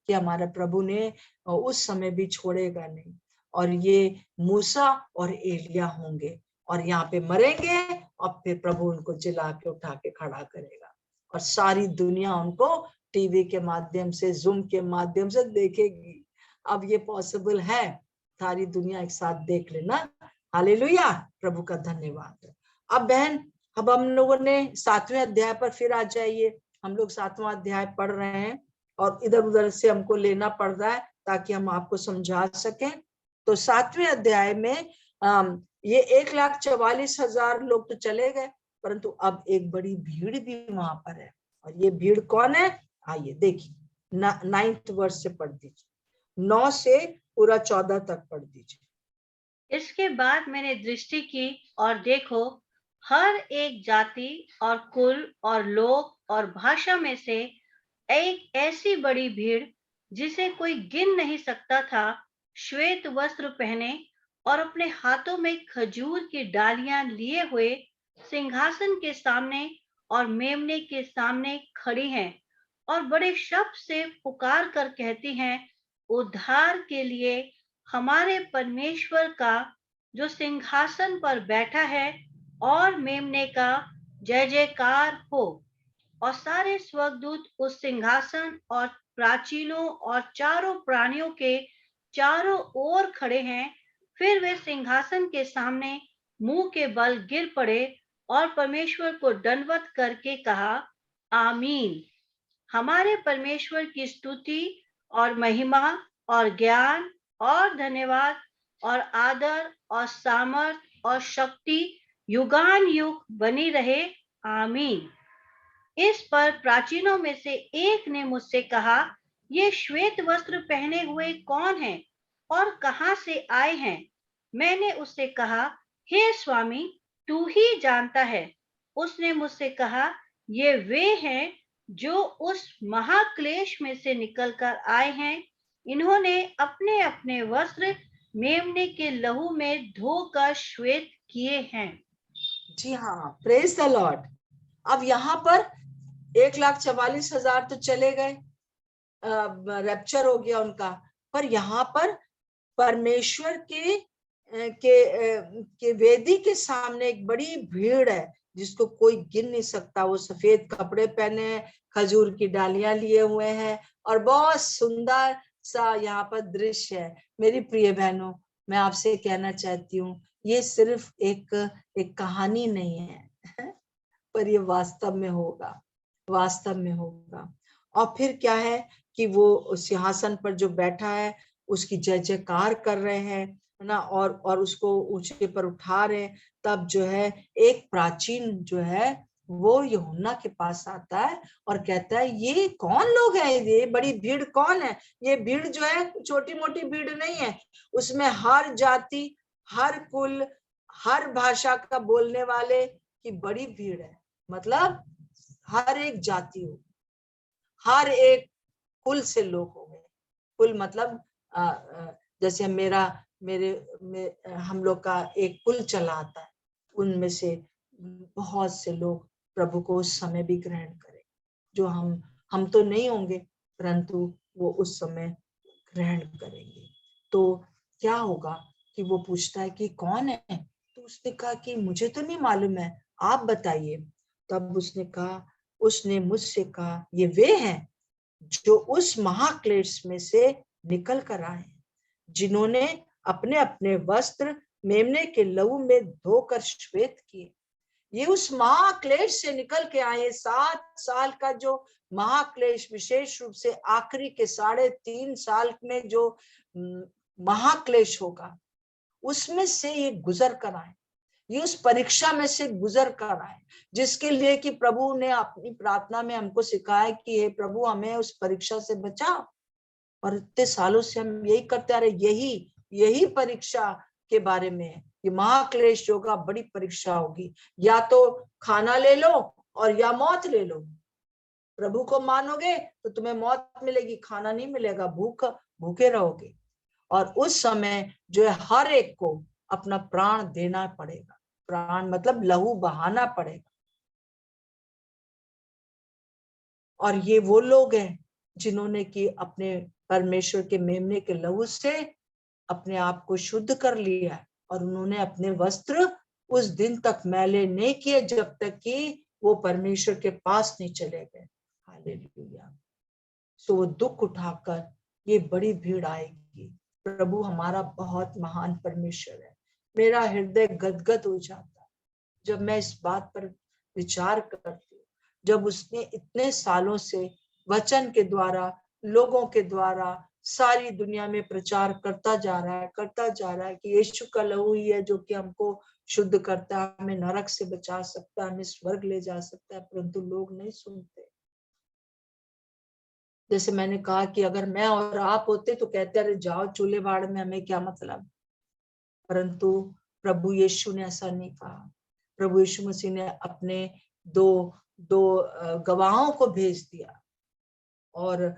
कि हमारे प्रभु ने उस समय भी छोड़ेगा नहीं, और ये मूसा और एलिया होंगे और यहाँ पे मरेंगे, और फिर प्रभु उनको जिला के उठा के खड़ा करेगा, और सारी दुनिया उनको टीवी के माध्यम से, जूम के माध्यम से देखेगी। अब ये पॉसिबल है, सारी दुनिया एक साथ देख लेना। हालेलुया, प्रभु का धन्यवाद। अब बहन, अब हम लोगों ने 7वें अध्याय पर फिर आ जाइए। हम लोग 7वां अध्याय पढ़ रहे हैं और इधर उधर से हमको लेना पड़ रहा है ताकि हम आपको समझा सकें। तो 7वें अध्याय में ये 1,44,000 लोग तो चले गए, परंतु अब एक बड़ी भीड़ भी वहां पर है। और ये भीड़ कौन है? आइए देखिए, 9th वर्ष से पढ़ दीजिए, 9 से पूरा 14 तक पढ़ दीजिए। इसके बाद मैंने दृष्टि की और देखो, हर एक जाति और कुल और लोक और भाषा में से एक ऐसी बड़ी भीड़ जिसे कोई गिन नहीं सकता था, श्वेत वस्त्र पहने और अपने हाथों में खजूर की डालियां लिए हुए सिंहासन के सामने और मेमने के सामने खड़ी हैं, और बड़े शब्द से पुकार कर कहती हैं, उद्धार के लिए हमारे परमेश्वर का जो सिंहासन पर बैठा है और मेमने का जय जयकार हो। और सारे स्वर्गदूत उस सिंहासन और प्राचीनों और चारों प्राणियों के चारों ओर खड़े हैं। फिर वे सिंहासन के सामने मुंह के बल गिर पड़े और परमेश्वर को दंडवत करके कहा, आमीन। हमारे परमेश्वर की स्तुति और महिमा और ज्ञान और धन्यवाद और आदर और सामर्थ और शक्ति युगान युग बनी रहे, आमीन। इस पर प्राचीनों में से एक ने मुझसे कहा, ये श्वेत वस्त्र पहने हुए कौन हैं और कहां से आए हैं? मैंने उससे कहा, हे स्वामी, तू ही जानता है। उसने मुझसे कहा, ये वे हैं जो उस महाक्लेश में से निकलकर आए हैं। इन्होंने अपने अपने वस्त्र मेमने के लहू में धोकर श्वेत किए हैं। जी हाँ, प्रेज द लॉर्ड। अब यहाँ पर 1,44,000 तो चले गए, रैप्चर हो गया उनका, पर यहाँ पर परमेश्वर के वेदी के सामने एक बड़ी भीड़ है जिसको कोई गिन नहीं सकता। वो सफेद कपड़े पहने हैं, खजूर की डालियां लिए हुए हैं और बहुत सुंदर सा यहाँ पर दृश्य है। मेरी प्रिय बहनों, मैं आपसे कहना चाहती हूँ, ये सिर्फ एक कहानी नहीं है पर ये वास्तव में होगा, वास्तव में होगा। और फिर क्या है कि वो सिंहासन पर जो बैठा है उसकी जय जयकार कर रहे हैं, है ना, और उसको ऊंचे पर उठा रहे हैं। तब जो है एक प्राचीन जो है वो यूहन्ना के पास आता है और कहता है, ये कौन लोग हैं, ये बड़ी भीड़ कौन है? ये भीड़ जो है छोटी मोटी भीड़ नहीं है, उसमें हर जाति, हर कुल, हर भाषा का बोलने वाले की बड़ी भीड़ है। मतलब हर एक जाति हो, हर एक कुल से लोग हो गए। कुल मतलब जैसे हम लोग का एक कुल चला आता है, उनमें से बहुत से लोग प्रभु को उस समय भी ग्रहण करें, जो हम तो नहीं होंगे, परंतु वो उस समय ग्रहण करेंगे। तो क्या होगा कि वो पूछता है कि कौन है? तो उसने कहा कि मुझे तो नहीं मालूम है, आप बताइए। तब उसने मुझसे कहा, ये वे हैं जो उस महाक्लेश में से निकल कर आए, जिन्होंने अपने अपने वस्त्र मेमने के लहू में धोकर श्वेत किए। ये उस महाक्लेश से निकल के आए। 7 साल का जो महाक्लेश, विशेष रूप से आखिरी के 3.5 साल में जो महाक्लेश होगा, उसमें से ये गुजर कर आए, ये उस परीक्षा में से गुजर कर आए, जिसके लिए कि प्रभु ने अपनी प्रार्थना में हमको सिखाया कि हे प्रभु, हमें उस परीक्षा से बचा। और इतने सालों से हम यही करते आ रहे, यही परीक्षा के बारे में है। ये महाक्लेश होगा, बड़ी परीक्षा होगी, या तो खाना ले लो और या मौत ले लो। प्रभु को मानोगे तो तुम्हें मौत मिलेगी, खाना नहीं मिलेगा, भूखे रहोगे। और उस समय जो है हर एक को अपना प्राण देना पड़ेगा। प्राण मतलब लहू बहाना पड़ेगा। और ये वो लोग हैं जिन्होंने कि अपने परमेश्वर के मेमने के लहू से अपने आप को शुद्ध कर लिया, और उन्होंने अपने वस्त्र उस दिन तक मैले नहीं किए जब तक कि वो परमेश्वर के पास नहीं चले गए। हालेलुया। सो वो दुख उठाकर ये बड़ी भीड़ आएगी। प्रभु हमारा बहुत महान परमेश्वर है। मेरा हृदय गदगद हो जाता है जब मैं इस बात पर विचार करती हूँ, जब उसने इतने सालों से वचन के द्वारा, लोगों के द्वारा सारी दुनिया में प्रचार करता जा रहा है कि यीशु का लहू ही है जो कि हमको शुद्ध करता है, हमें नरक से बचा सकता है, हमें स्वर्ग ले जा सकता है, परंतु लोग नहीं सुनते। जैसे मैंने कहा कि अगर मैं और आप होते तो कहते अरे जाओ चूल्हे भाड़ में, हमें क्या मतलब। परंतु प्रभु यीशु ने ऐसा नहीं कहा। प्रभु यीशु मसीह ने अपने दो दो गवाहों को भेज दिया, और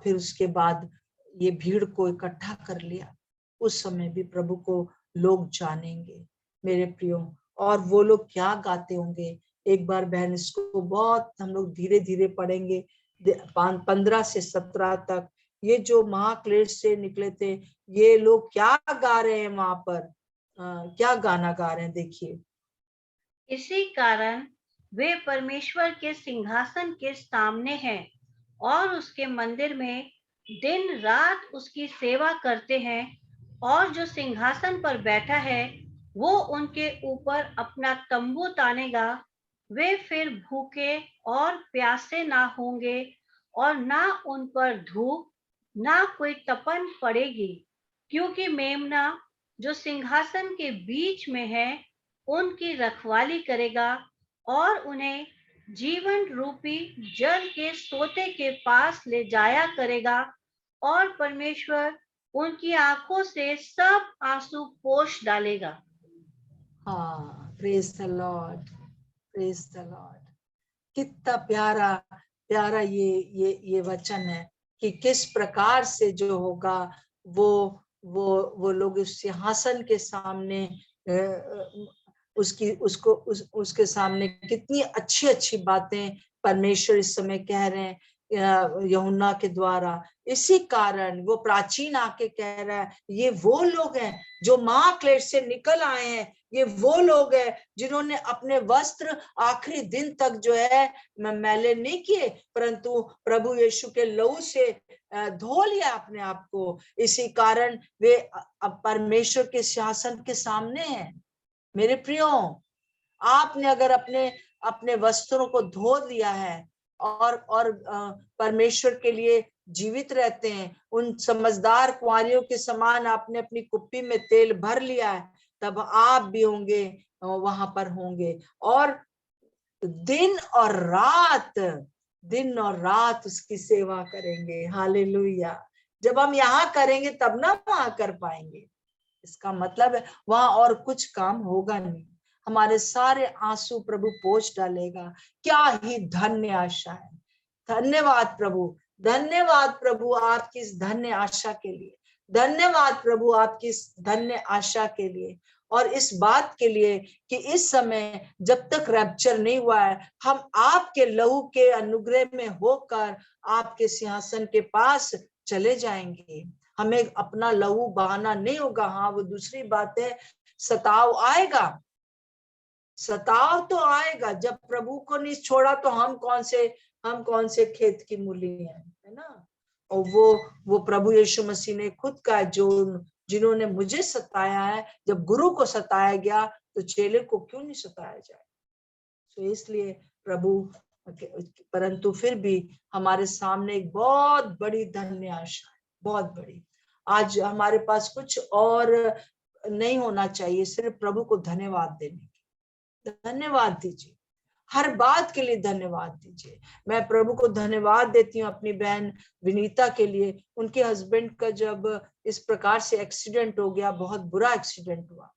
फिर उसके बाद ये भीड़ को इकट्ठा कर लिया। उस समय भी प्रभु को लोग जानेंगे मेरे प्रियो। और वो लोग क्या गाते होंगे, एक बार बहन इसको बहुत हम लोग धीरे धीरे पढ़ेंगे 15 से 17 तक। ये जो महाक्लेश से निकले थे, ये लोग क्या गा रहे हैं वहां पर, क्या गाना गा रहे हैं, देखिए। इसी कारण वे परमेश्वर के सिंहासन के सामने हैं और उसके मंदिर में दिन रात उसकी सेवा करते हैं, और जो सिंहासन पर बैठा है वो उनके ऊपर अपना तंबू तानेगा। वे फिर भूखे और प्यासे ना होंगे, और ना उन पर धूप ना कोई तपन पड़ेगी, क्योंकि मेमना जो सिंहासन के बीच में है उनकी रखवाली करेगा और उन्हें जीवन रूपी जल के सोते के पास ले जाया करेगा। और परमेश्वर उनकी आंखों से सब आंसू पोंछ डालेगा। हाँ, praise the Lord, praise the Lord. कितना प्यारा प्यारा ये वचन है कि किस प्रकार से जो होगा वो लोग उस सिंहासन के सामने उसके सामने कितनी अच्छी अच्छी बातें परमेश्वर इस समय कह रहे हैं यूहन्ना के द्वारा। इसी कारण वो प्राचीन आके कह रहा है ये वो लोग हैं जो महाक्लेश से निकल आए हैं, ये वो लोग हैं जिन्होंने अपने वस्त्र आखिरी दिन तक जो है मैले नहीं किए, परंतु प्रभु यीशु के लहू से धो लिया अपने आप को। इसी कारण वे अब परमेश्वर के सिंहासन के सामने हैं। मेरे प्रियो, आपने अगर अपने अपने वस्त्रों को धो दिया है और परमेश्वर के लिए जीवित रहते हैं, उन समझदार कुंवारियों के समान आपने अपनी कुप्पी में तेल भर लिया है, तब आप भी होंगे वहां पर होंगे और दिन और रात उसकी सेवा करेंगे। हालेलुया। जब हम यहाँ करेंगे तब ना वहां कर पाएंगे। इसका मतलब है वहां और कुछ काम होगा नहीं, हमारे सारे आंसू प्रभु पोंछ डालेगा। क्या ही धन्य आशा है। धन्यवाद प्रभु, धन्यवाद प्रभु आपकी इस धन्य आशा के लिए, धन्यवाद प्रभु आपकी इस धन्य आशा के लिए और इस बात के लिए कि इस समय जब तक रैप्चर नहीं हुआ है, हम आपके लहू के अनुग्रह में होकर आपके सिंहासन के पास चले जाएंगे। हमें अपना लहू बहाना नहीं होगा। हाँ, वो दूसरी बात है, सताव आएगा, सताव तो आएगा। जब प्रभु को नहीं छोड़ा तो हम कौन से खेत की मूली हैं, है ना। और वो प्रभु यीशु मसीह ने खुद कहा, जो जिन्होंने मुझे सताया है, जब गुरु को सताया गया तो चेले को क्यों नहीं सताया जाए। तो इसलिए प्रभु, परंतु फिर भी हमारे सामने एक बहुत बड़ी धन्य आशा है, बहुत बड़ी। आज हमारे पास कुछ और नहीं होना चाहिए, सिर्फ प्रभु को धन्यवाद देने की। धन्यवाद दीजिए, हर बात के लिए धन्यवाद दीजिए। मैं प्रभु को धन्यवाद देती हूँ अपनी बहन विनीता के लिए। उनके हस्बैंड का जब इस प्रकार से एक्सीडेंट हो गया, बहुत बुरा एक्सीडेंट हुआ।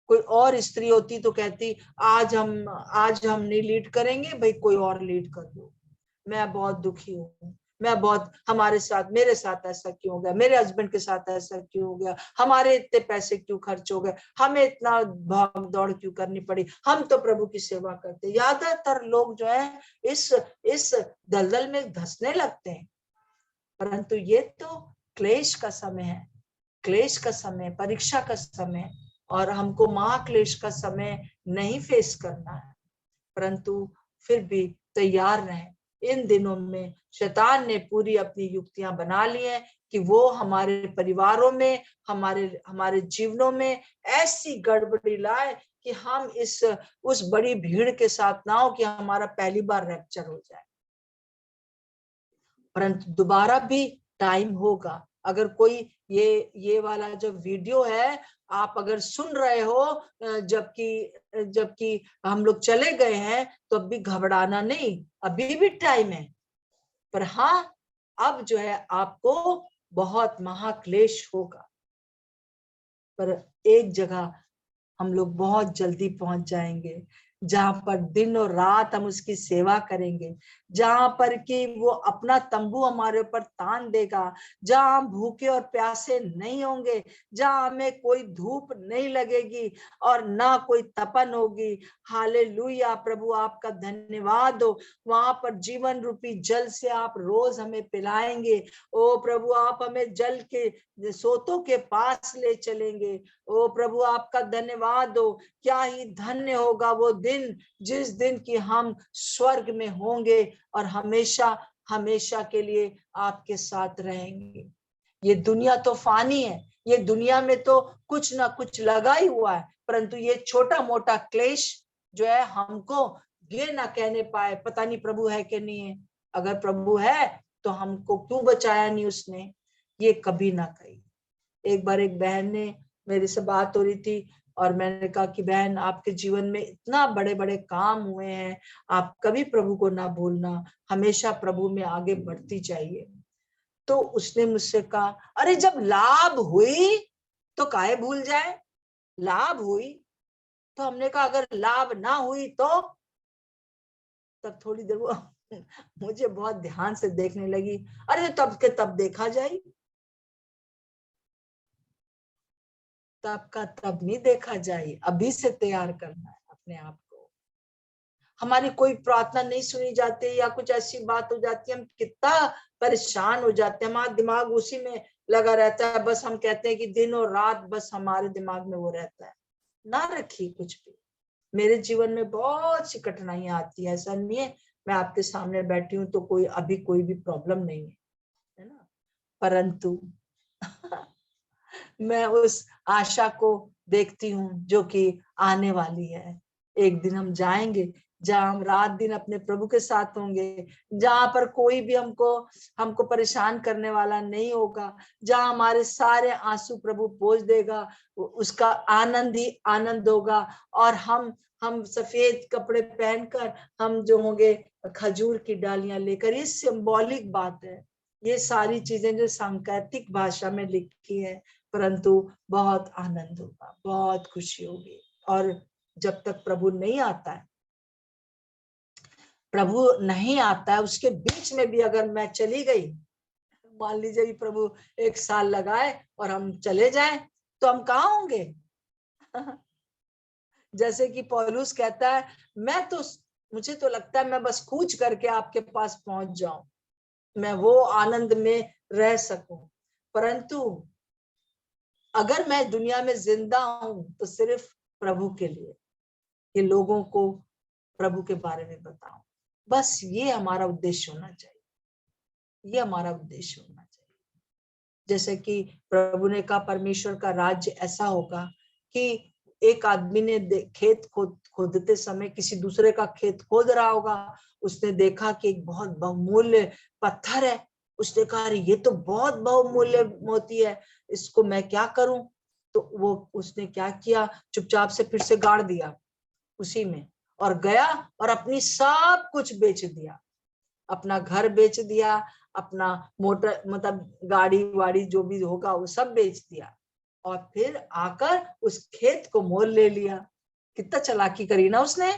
कोई और स्त्री होती तो कहती आज हम नहीं लीड करेंगे, भाई कोई और लीड कर दो। मैं बहुत दुखी हूँ, मैं बहुत, हमारे साथ, मेरे साथ ऐसा क्यों हो गया, मेरे हस्बैंड के साथ ऐसा क्यों हो गया, हमारे इतने पैसे क्यों खर्च हो गए, हमें इतना भाग दौड़ क्यों करनी पड़ी, हम तो प्रभु की सेवा करते। ज्यादातर लोग जो है इस दलदल में धंसने लगते हैं। परंतु ये तो क्लेश का समय है, क्लेश का समय, परीक्षा का समय, और हमको महाक्लेश का समय नहीं फेस करना है। परंतु फिर भी तैयार रहें। इन दिनों में शैतान ने पूरी अपनी युक्तियां बना ली हैं कि वो हमारे परिवारों में, हमारे जीवनों में ऐसी गड़बड़ी लाए कि हम उस बड़ी भीड़ के साथ ना हो कि हमारा पहली बार रैप्चर हो जाए। परंतु दोबारा भी टाइम होगा। अगर कोई ये वाला जो वीडियो है आप अगर सुन रहे हो जबकि हम लोग चले गए हैं, तो अभी घबराना नहीं, अभी भी टाइम है। पर हाँ, अब जो है आपको बहुत महाक्लेश होगा, पर एक जगह हम लोग बहुत जल्दी पहुंच जाएंगे, जहां पर दिन और रात हम उसकी सेवा करेंगे, जहां पर कि वो अपना तंबू हमारे ऊपर तान देगा, जहां हम भूखे और प्यासे नहीं होंगे, जहां हमें कोई धूप नहीं लगेगी और ना कोई तपन होगी। हालेलुया, प्रभु आपका धन्यवाद हो। वहां पर जीवन रूपी जल से आप रोज हमें पिलाएंगे। ओ प्रभु, आप हमें जल के सोतों के पास ले चलेंगे। ओ प्रभु, आपका धन्यवाद हो। क्या ही धन्य होगा वो दिन, जिस दिन की हम स्वर्ग में होंगे और हमेशा हमेशा के लिए आपके साथ रहेंगे। ये दुनिया तो फानी है, ये दुनिया में तो कुछ ना कुछ लगा ही हुआ है, परंतु ये छोटा मोटा क्लेश जो है हमको ये ना कहने पाए पता नहीं प्रभु है कि नहीं है। अगर प्रभु है तो हमको क्यों बचाया नहीं उसने, ये कभी ना कही। एक बार एक बहन ने मेरे से बात हो रही थी और मैंने कहा कि बहन, आपके जीवन में इतना बड़े बड़े काम हुए हैं, आप कभी प्रभु को ना भूलना, हमेशा प्रभु में आगे बढ़ती जाइए। तो उसने मुझसे कहा, अरे जब लाभ हुई तो काहे भूल जाए, लाभ हुई। तो हमने कहा अगर लाभ ना हुई तो, तब थोड़ी देर वो मुझे बहुत ध्यान से देखने लगी, अरे तब के तब देखा जाए, तब का तब नहीं देखा जाए, अभी से तैयार करना है अपने आप को। हमारी कोई प्रार्थना नहीं सुनी जाती या कुछ ऐसी बात हो जाती है, हम कितना परेशान हो जाते हैं, हमारा दिमाग उसी में लगा रहता है, बस हम कहते हैं कि दिन और रात बस हमारे दिमाग में वो रहता है। ना रखिए कुछ भी। मेरे जीवन में बहुत सी कठिनाइयां आती है, ऐसा नहीं है मैं आपके सामने बैठी हूँ तो अभी कोई भी प्रॉब्लम नहीं है ना, परंतु मैं उस आशा को देखती हूँ जो कि आने वाली है। एक दिन हम जाएंगे जहाँ हम रात दिन अपने प्रभु के साथ होंगे, जहाँ पर कोई भी हमको परेशान करने वाला नहीं होगा, जहाँ हमारे सारे आंसू प्रभु पोंछ देगा, उसका आनंद ही आनंद होगा। और हम सफेद कपड़े पहनकर हम जो होंगे खजूर की डालियां लेकर, ये सिंबॉलिक बात है, ये सारी चीजें जो सांकेतिक भाषा में लिखी है, परंतु बहुत आनंद होगा, बहुत खुशी होगी। और जब तक प्रभु नहीं आता है, उसके बीच में भी अगर मैं चली गई, मान लीजिए कि प्रभु 1 साल लगाए और हम चले जाएं, तो हम कहाँ होंगे? जैसे कि पौलुस कहता है, मुझे तो लगता है मैं बस कूच करके आपके पास पहुंच जाऊं, मैं वो आनंद में रह सकूं। परंतु अगर मैं दुनिया में जिंदा हूं तो सिर्फ प्रभु के लिए, ये लोगों को प्रभु के बारे में बताऊं, बस ये हमारा उद्देश्य होना चाहिए, ये हमारा उद्देश्य होना चाहिए। जैसे कि प्रभु ने कहा परमेश्वर का राज्य ऐसा होगा कि एक आदमी ने खेत खोदते समय किसी दूसरे का खेत खोद रहा होगा, उसने देखा कि एक बहुत बहुमूल्य पत्थर है, उसने कहा अरे ये तो बहुत बहुमूल्य मोती है, इसको मैं क्या करूं? तो उसने क्या किया, चुपचाप से फिर से गाड़ दिया उसी में, और गया और अपनी सब कुछ बेच दिया, अपना घर बेच दिया, अपना मोटर मतलब गाड़ी वाड़ी जो भी होगा वो सब बेच दिया, और फिर आकर उस खेत को मोल ले लिया। कितना चालाकी करी ना उसने।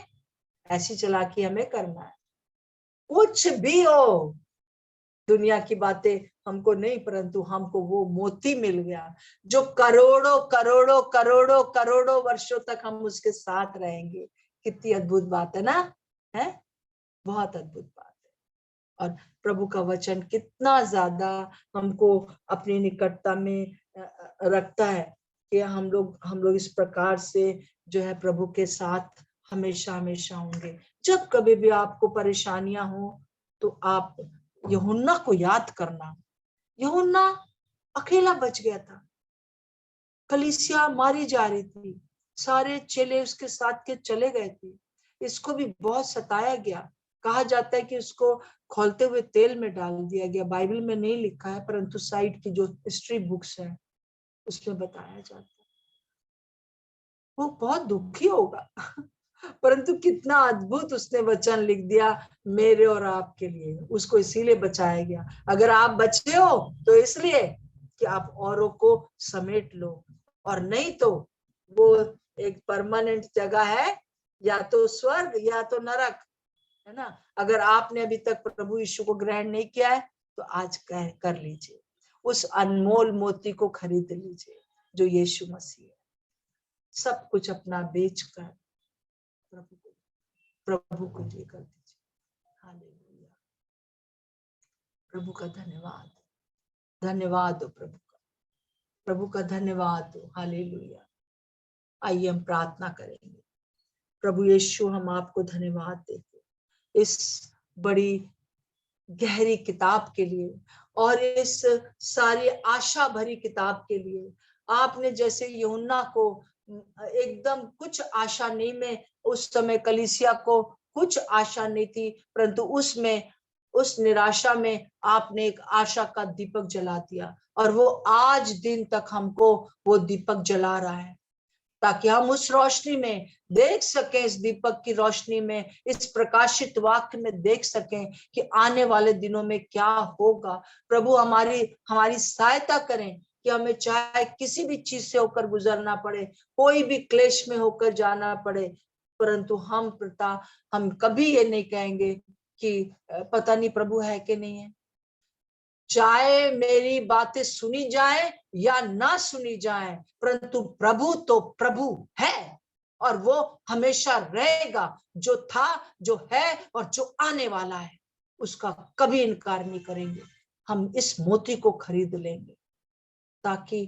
ऐसी चालाकी हमें करना है। कुछ भी हो, दुनिया की बातें हमको नहीं, परंतु हमको वो मोती मिल गया जो करोड़ों करोड़ों करोड़ों करोड़ों वर्षों तक हम उसके साथ रहेंगे। कितनी अद्भुत बात है ना, है बहुत अद्भुत बात है। और प्रभु का वचन कितना ज्यादा हमको अपनी निकटता में रखता है कि हम लोग इस प्रकार से जो है प्रभु के साथ हमेशा हमेशा होंगे। जब कभी भी आपको परेशानियां हो तो आप यूहन्ना को याद करना। यूहन्ना अकेला बच गया था, कलीसिया मारी जा रही थी, सारे चेले उसके साथ के चले गए थे, इसको भी बहुत सताया गया। कहा जाता है कि उसको खौलते हुए तेल में डाल दिया गया। बाइबल में नहीं लिखा है, परंतु साइड की जो हिस्ट्री बुक्स है उसमें बताया जाता है। वो बहुत दुखी होगा परंतु कितना अद्भुत उसने वचन लिख दिया मेरे और आपके लिए, उसको इसीलिए बचाया गया। अगर आप बचे हो तो इसलिए कि आप औरों को समेट लो, और नहीं तो वो एक परमानेंट जगह है, या तो स्वर्ग या तो नरक, है ना। अगर आपने अभी तक प्रभु यीशु को ग्रहण नहीं किया है तो आज कर लीजिए, उस अनमोल मोती को खरीद लीजिए जो यीशु मसीह है। सब कुछ अपना बेचकर प्रभु को लेकर दीजिए। हालेलुया। प्रभु का धन्यवाद, धन्यवाद हो प्रभु का धन्यवाद हो। हालेलुया। आइए हम प्रार्थना करेंगे। प्रभु यीशु, हम आपको धन्यवाद देते इस बड़ी गहरी किताब के लिए और इस सारी आशा भरी किताब के लिए। आपने जैसे यूहन्ना को एकदम कुछ आशा नहीं, में उस समय कलीसिया को कुछ आशा नहीं थी, परंतु उस निराशा में आपने एक आशा का दीपक जला दिया, और वो आज दिन तक हमको वो दीपक जला रहा है। ताकि हम उस रोशनी में देख सकें, इस दीपक की रोशनी में, इस प्रकाशित वाक्य में देख सकें कि आने वाले दिनों में क्या होगा। प्रभु हमारी सहायता करें कि हमें चाहे किसी भी चीज से होकर गुजरना पड़े, कोई भी क्लेश में होकर जाना पड़े, परंतु हम कभी ये नहीं कहेंगे कि पता नहीं प्रभु है कि नहीं है। चाहे मेरी बातें सुनी जाए या ना सुनी जाए, परंतु प्रभु तो प्रभु है और वो हमेशा रहेगा। जो था, जो है और जो आने वाला है, उसका कभी इनकार नहीं करेंगे। हम इस मोती को खरीद लेंगे ताकि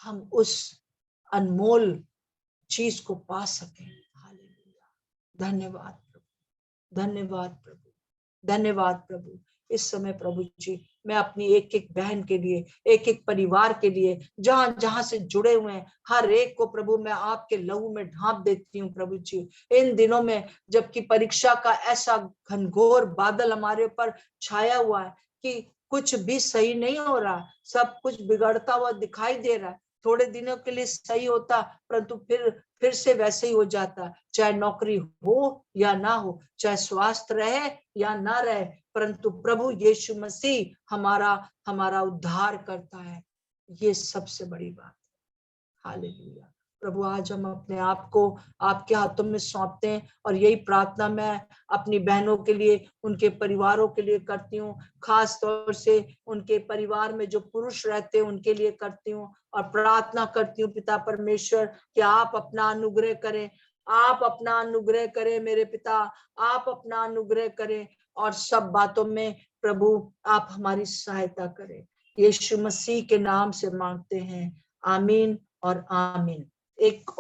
हम उस अनमोल चीज को पा सकें। हालेलुया। धन्यवाद प्रभु, धन्यवाद प्रभु, धन्यवाद प्रभु। इस समय प्रभु जी, मैं अपनी एक एक बहन के लिए, एक एक परिवार के लिए, जहां जहां से जुड़े हुए हैं, हर एक को प्रभु मैं आपके लहू में ढांप देती हूँ प्रभु जी। इन दिनों में जबकि परीक्षा का ऐसा घनघोर बादल हमारे ऊपर छाया हुआ है कि कुछ भी सही नहीं हो रहा, सब कुछ बिगड़ता हुआ दिखाई दे रहा है। थोड़े दिनों के लिए सही होता, परंतु फिर से वैसे ही हो जाता। चाहे नौकरी हो या ना हो, चाहे स्वास्थ्य रहे या ना रहे, परंतु प्रभु यीशु मसीह हमारा उद्धार करता है। ये सबसे बड़ी बात है। हालेलुया। प्रभु आज हम अपने आप को आपके हाथों में सौंपते हैं और यही प्रार्थना मैं अपनी बहनों के लिए, उनके परिवारों के लिए करती हूँ। खास तौर से उनके परिवार में जो पुरुष रहते हैं उनके लिए करती हूँ और प्रार्थना करती हूँ पिता परमेश्वर कि आप अपना अनुग्रह करें, आप अपना अनुग्रह करें मेरे पिता, आप अपना अनुग्रह करें और सब बातों में प्रभु आप हमारी सहायता करें। यीशु मसीह के नाम से मांगते हैं, आमीन और आमीन। एक